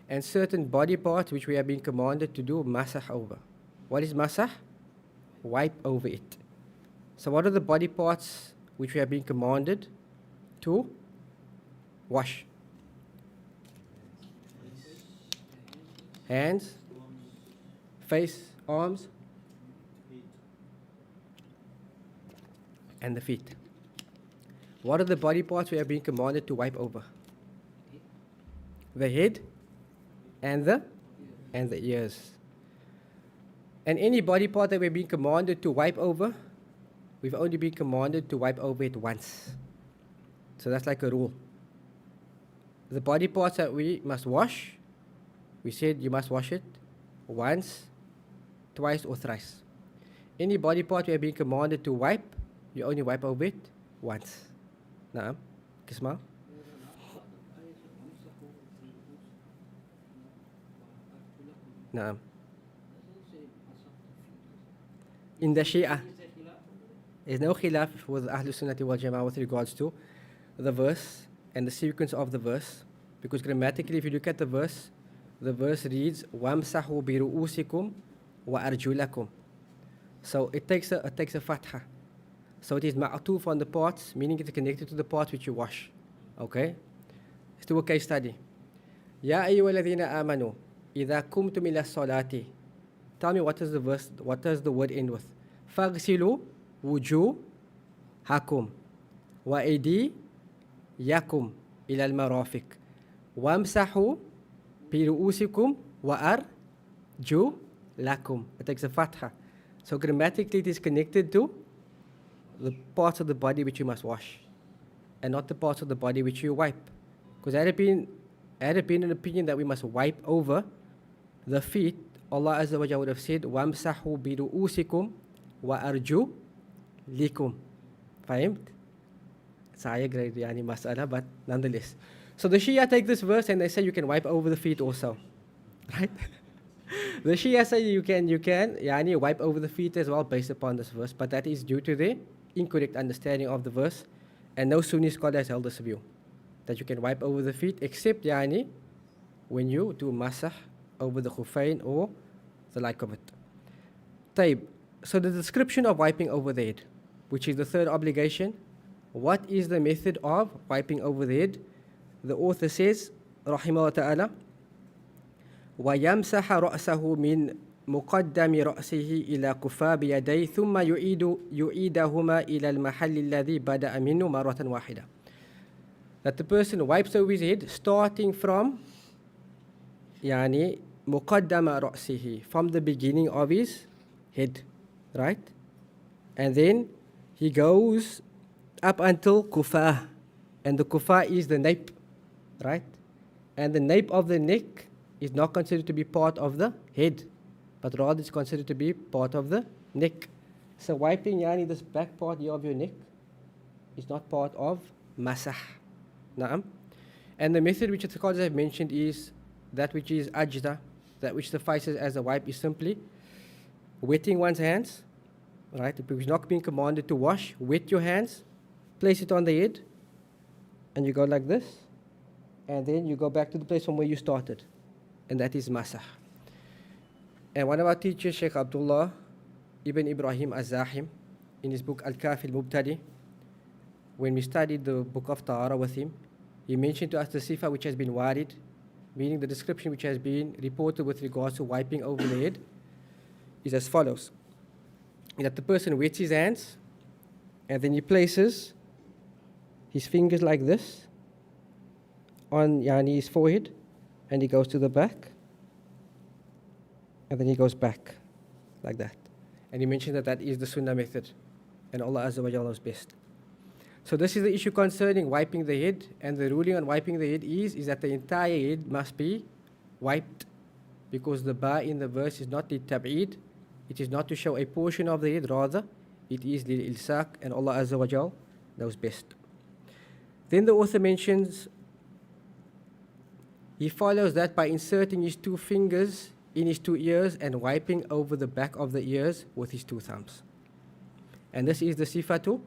and certain body parts which we have been commanded to do masah over. What is masah? Wipe over it. So what are the body parts which we have been commanded to wash? Hands, face, arms, and the feet. What are the body parts we have been commanded to wipe over? The head and the ears. And any body part that we've been commanded to wipe over, we've only been commanded to wipe over it once. So that's like a rule. The body parts that we must wash, we said you must wash it once, twice or thrice. Any body part we have been commanded to wipe, you only wipe over it once. Naam, Kisma? Naam. In the Shia, there's no khilaf with Ahlul Sunnati wal Jama'ah with regards to the verse and the sequence of the verse. Because grammatically, if you look at the verse reads وَامْسَحُوا بِرُؤُوسِكُمْ وَأَرْجُلَكُمْ. So it takes a fatha. So it is ma'atuf on the parts, meaning it's connected to the parts which you wash. Okay? Let's do a case study. Ya ayyuhalladhina amanu idha kumtum ila salati. Tell me, what does the word end with? Faghsilu wujuhakum wa aydiyakum ila al-marafiq wamsahu bi ru'usikum wa arjulakum. It takes a fatha. So grammatically it is connected to the parts of the body which you must wash, and not the parts of the body which you wipe. Because had it been an opinion that we must wipe over the feet, Allah Azza wa Jalla would have said, وَامْسَحُوا بِرُؤُوسِكُمْ وَأَرْجُلِكُمْ. فهمت? It's a higher grade yani mas'ala, but nonetheless. So the Shia take this verse and they say you can wipe over the feet also. Right? The Shia say you can yani wipe over the feet as well based upon this verse, but that is due to their incorrect understanding of the verse, and no Sunni scholar has held this view that you can wipe over the feet except yani when you do masah over the khufayn or the like of it. Taib. So the description of wiping over the head, which is the third obligation, what is the method of wiping over the head? The author says, rahimahullah ta'ala, وَيَمْسَحَ رَأْسَهُ مِنْ مُقَدَّمِ رَأْسِهِ إِلَى كُفَّى بِيَدَيْهِ ثُمَّ يُعِيدَهُمَا إِلَى الْمَحَلِّ الَّذِي بَدَأَ مِنْهُ مَرَّةً وَاحِدَةً. That the person wipes over his head starting from يعني مقدم رأسه, from the beginning of his head, right? And then he goes up until kufa, and the kufa is the nape, right? And the nape of the neck is not considered to be part of the head, but rather it's considered to be part of the neck. So wiping yani this back part here of your neck is not part of masah. Naam. And the method which the scholars have mentioned is that which is ajda, that which suffices as a wipe, is simply wetting one's hands, right? If you're not being commanded to wash, wet your hands, place it on the head, and you go like this, and then you go back to the place from where you started, and that is masah. And one of our teachers, Shaykh Abdullah ibn Ibrahim Az-Zahim, in his book Al-Kafi Al-Mubtadi, when we studied the book of Tahara with him, he mentioned to us the sifa which has been warid, meaning the description which has been reported with regards to wiping over the head, is as follows. That the person wets his hands, and then he places his fingers like this on yani his forehead, and he goes to the back, and then he goes back like that. And he mentioned that that is the sunnah method, and Allah Azza wa Jalla knows best. So this is the issue concerning wiping the head, and the ruling on wiping the head is that the entire head must be wiped, because the ba in the verse is not the tab'id, it is not to show a portion of the head, rather it is lil ilsaq, and Allah Azza wa Jal knows best. Then the author mentions, he follows that by inserting his two fingers in his two ears and wiping over the back of the ears with his two thumbs. And this is the sifatul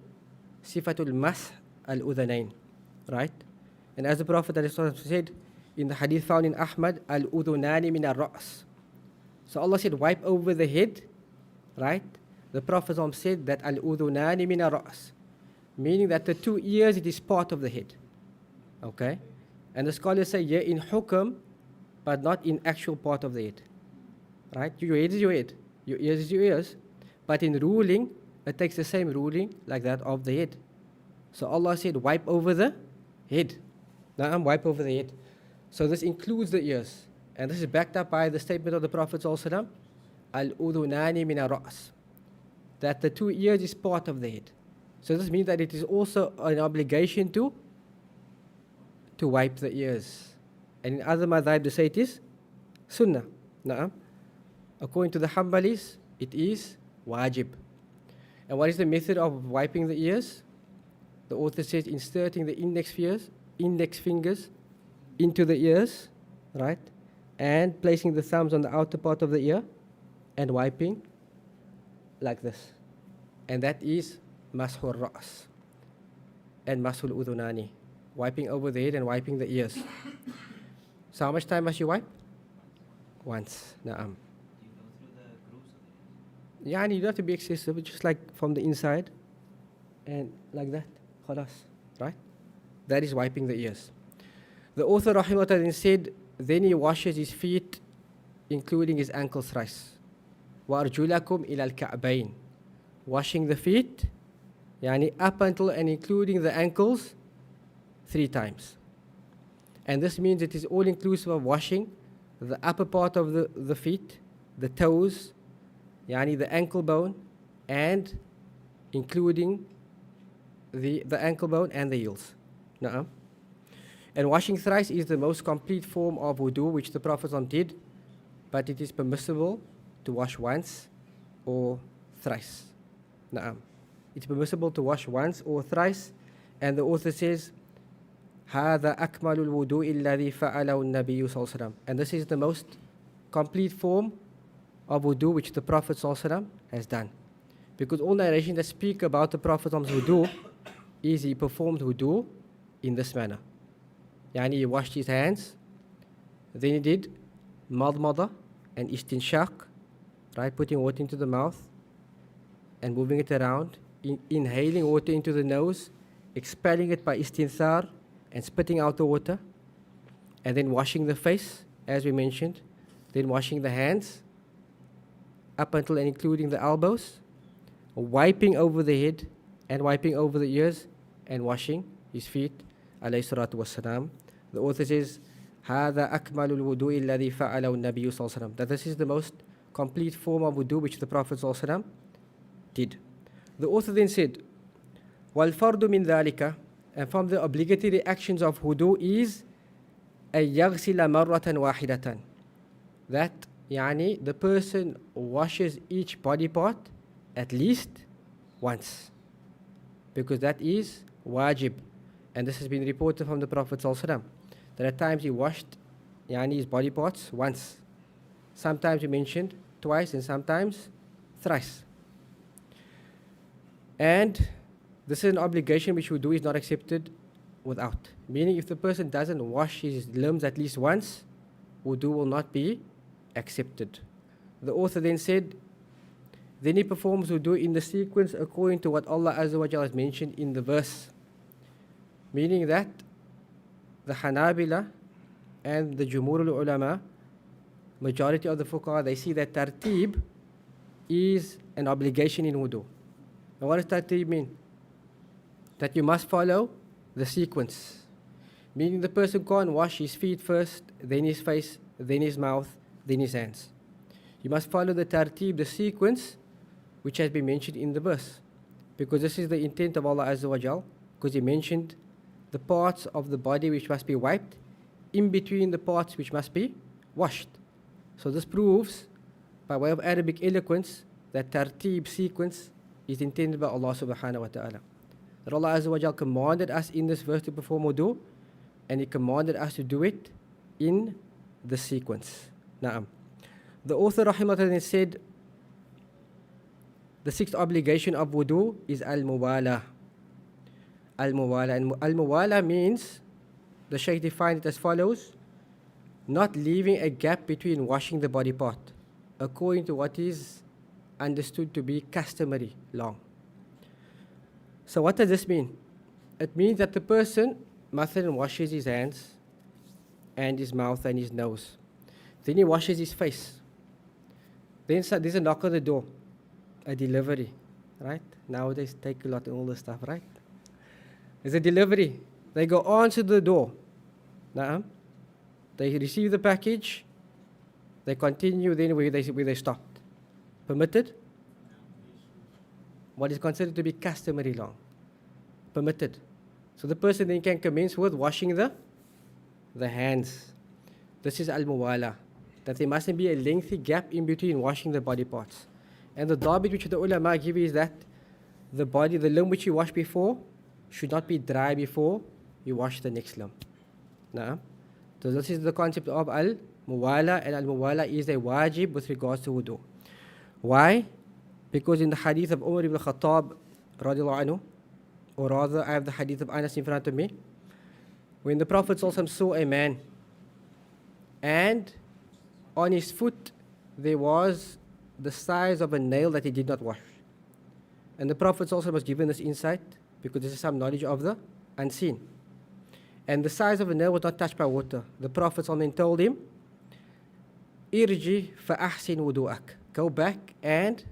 mas al-udhanain, right? And as the Prophet said in the hadith found in Ahmad, al-udhunani min al-ra's. So Allah said wipe over the head, right? The Prophet said that al-udhunani min al-ra's, meaning that the two ears, it is part of the head, okay? And the scholars say yeah, in hukm, but not in actual part of the head, right? Your head is your head, your ears is your ears, but in ruling it takes the same ruling like that of the head. So Allah said wipe over the head. Now wipe over the head. So this includes the ears, and this is backed up by the statement of the Prophet ﷺ, al-udhunani min al-ra's, that the two ears is part of the head. So this means that it is also an obligation to wipe the ears. And in other madhab they say it is sunnah. Na'am. According to the Hanbalis, it is wajib. And what is the method of wiping the ears? The author says inserting the index fingers into the ears, right? And placing the thumbs on the outer part of the ear and wiping like this. And that is mashur ra's and mashul udhunani, wiping over the head and wiping the ears. So how much time must you wipe? Once. Na'am. Do you go through the grooves of the ears? Yeah, and you don't have to be excessive, just like from the inside and like that. Khalas, right? That is wiping the ears. The author rahimahullah then said, then he washes his feet, including his ankles thrice. وَأَرْجُلَكُمْ إِلَى الْكَعْبَيْنِ, washing the feet, yani up until and including the ankles 3 times. And this means it is all inclusive of washing the upper part of the feet, the toes, yani the ankle bone, and including the ankle bone and the heels. Na'am. And washing thrice is the most complete form of wudu which the Prophet did, but it is permissible to wash once or thrice. Na'am. It's permissible to wash once or thrice, and the author says, هذا أكمل الوضوء الذي فعله النبي صلى الله عليه وسلم. And this is the most complete form of wudu which the Prophet صلى الله عليه وسلم has done. Because all narrations that speak about the Prophet's wudu is he performed wudu in this manner. Yani he washed his hands, then he did madmada and istinshaq, right, putting water into the mouth and moving it around, inhaling water into the nose, expelling it by istinthar and spitting out the water, and then washing the face, as we mentioned, then washing the hands up until and including the elbows, wiping over the head and wiping over the ears, and washing his feet, alayhi salatu wassalam. The author says, هذا أكمل الوضوء الذي فعله النبي صلى الله عليه وسلم. That this is the most complete form of wudu which the Prophet صلى الله عليه وسلم did. The author then said, وَالْفَرْضُ مِنْ ذَلِكَ, and from the obligatory actions of wudu is أَن يَغْسِلَ مَرَّةً وَاحِدَةً. That, yani, the person washes each body part at least once. Because that is wajib. And this has been reported from the Prophet ﷺ, that at times he washed yani, his body parts once. Sometimes he mentioned twice and sometimes thrice. And this is an obligation which wudu is not accepted without. Meaning if the person doesn't wash his limbs at least once, wudu will not be accepted. The author then said, then he performs wudu in the sequence according to what Allah Azza wa Jalla has mentioned in the verse. Meaning that the Hanabila and the Jumhur ulama, majority of the fuqaha, they see that tartib is an obligation in wudu. Now what does tartib mean? That you must follow the sequence. Meaning the person can't wash his feet first, then his face, then his mouth, then his hands. You must follow the tartib, the sequence, which has been mentioned in the verse. Because this is the intent of Allah Azza wa Jal, because He mentioned the parts of the body which must be wiped in between the parts which must be washed. So this proves, by way of Arabic eloquence, that tartib sequence is intended by Allah subhanahu wa ta'ala. That Allah Azza wa Jal commanded us in this verse to perform wudu, and He commanded us to do it in the sequence. Na'am. The author rahimahullah said, the sixth obligation of wudu is al-muwala. Al-muwala. And al-muwala means, the Shaykh defined it as follows, not leaving a gap between washing the body part, according to what is understood to be customary long. So what does this mean? It means that the person, mathalan, washes his hands and his mouth and his nose. Then he washes his face. Then there's a knock on the door, a delivery, right? Nowadays take a lot of all this stuff, right? There's a delivery. They go answer the door. Na'am. They receive the package. They continue then where they stopped. Permitted? What is considered to be customary long. Permitted. So the person then can commence with washing the hands. This is al-muwala. That there mustn't be a lengthy gap in between washing the body parts. And the dabit which the ulama give is that the limb which you wash before should not be dry before you wash the next limb. Nah. So this is the concept of al-muwala, and al-muwala is a wajib with regards to wudu. Why? Because in the hadith of Umar ibn Khattab radiallahu anhu, or rather I have the hadith of Anas in front of me, when the Prophet saw a man and on his foot there was the size of a nail that he did not wash. And the Prophet also was given this insight because this is some knowledge of the unseen. And the size of a nail was not touched by water. The Prophet then told him, Irji fa ahsin wudu'ak. Go back and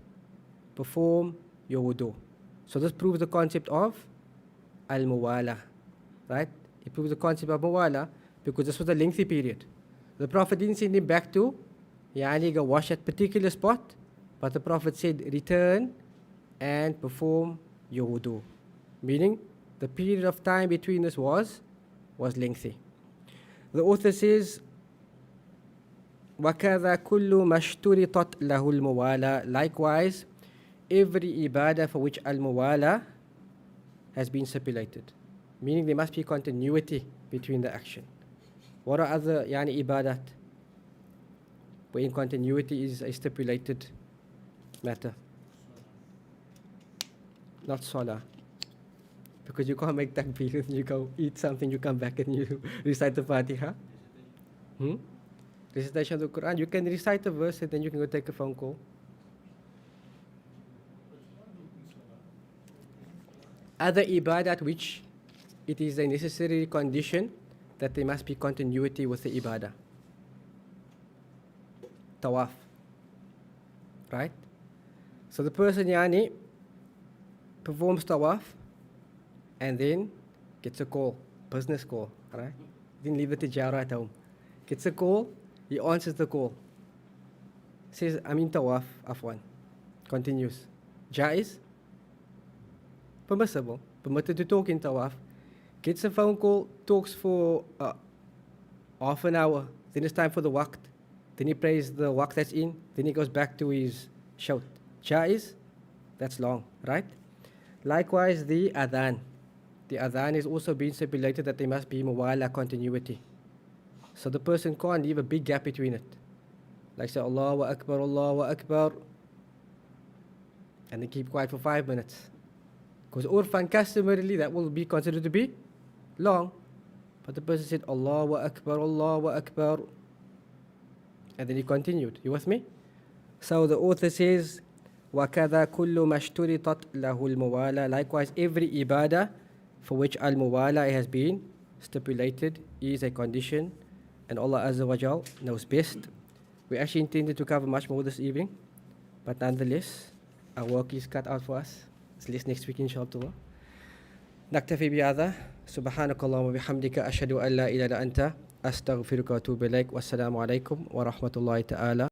perform your wudu. So this proves the concept of al-muwala. Right? It proves the concept of muwala because this was a lengthy period. The Prophet didn't send him back to go wash at particular spot, but the Prophet said, return and perform your wudu. Meaning, The period of time between us was lengthy. The author says, وَكَذَا كُلُّ مَشْتُرِطَتْ لَهُ الْمُوَالَى. Likewise, every ibadah for which al-muwala has been stipulated. Meaning there must be continuity between the action. What are other ibadat wherein continuity is a stipulated matter? Not salah. Because you can't make takbir and you go eat something, you come back and you recite the Fatiha. Recitation of the Quran, you can recite a verse and then you can go take a phone call. Other ibadat which it is a necessary condition that there must be continuity with the ibadah. Tawaf. Right? So the person performs tawaf and then gets a call, business call, right? Didn't leave the tijara at home. Gets a call, he answers the call. Says, I'm in tawaf, afwan. Continues. Jaiz? Permissible. Permitted to talk in tawaf. Gets a phone call, talks for half an hour. Then it's time for the waqt. Then he prays the waqt that's in. Then he goes back to his shout. Jaiz? That's long, right? Likewise, the adhan. The adhan is also being stipulated that there must be muwala, continuity. So the person can't leave a big gap between it. Like say, Allahu Akbar, and they keep quiet for 5 minutes. Because urfan customarily that will be considered to be long. But the person said, Allahu Akbar, and then he continued. You with me? So the author says, وَكَذَا كُلُّ مَشْتُرِطَتْ لَهُ الْمُوَالَى. Likewise, every ibadah for which al-muwala has been stipulated is a condition, and Allah Azza wa Jal knows best. We actually intended to cover much more this evening, but nonetheless, our work is cut out for us. So let's next week inshallah. نكتفي بهذا. سبحانك اللهم وبحمدك أشهد أن لا إله إلا أنت أستغفرك وأتوب إليك والسلام عليكم ورحمة الله تعالى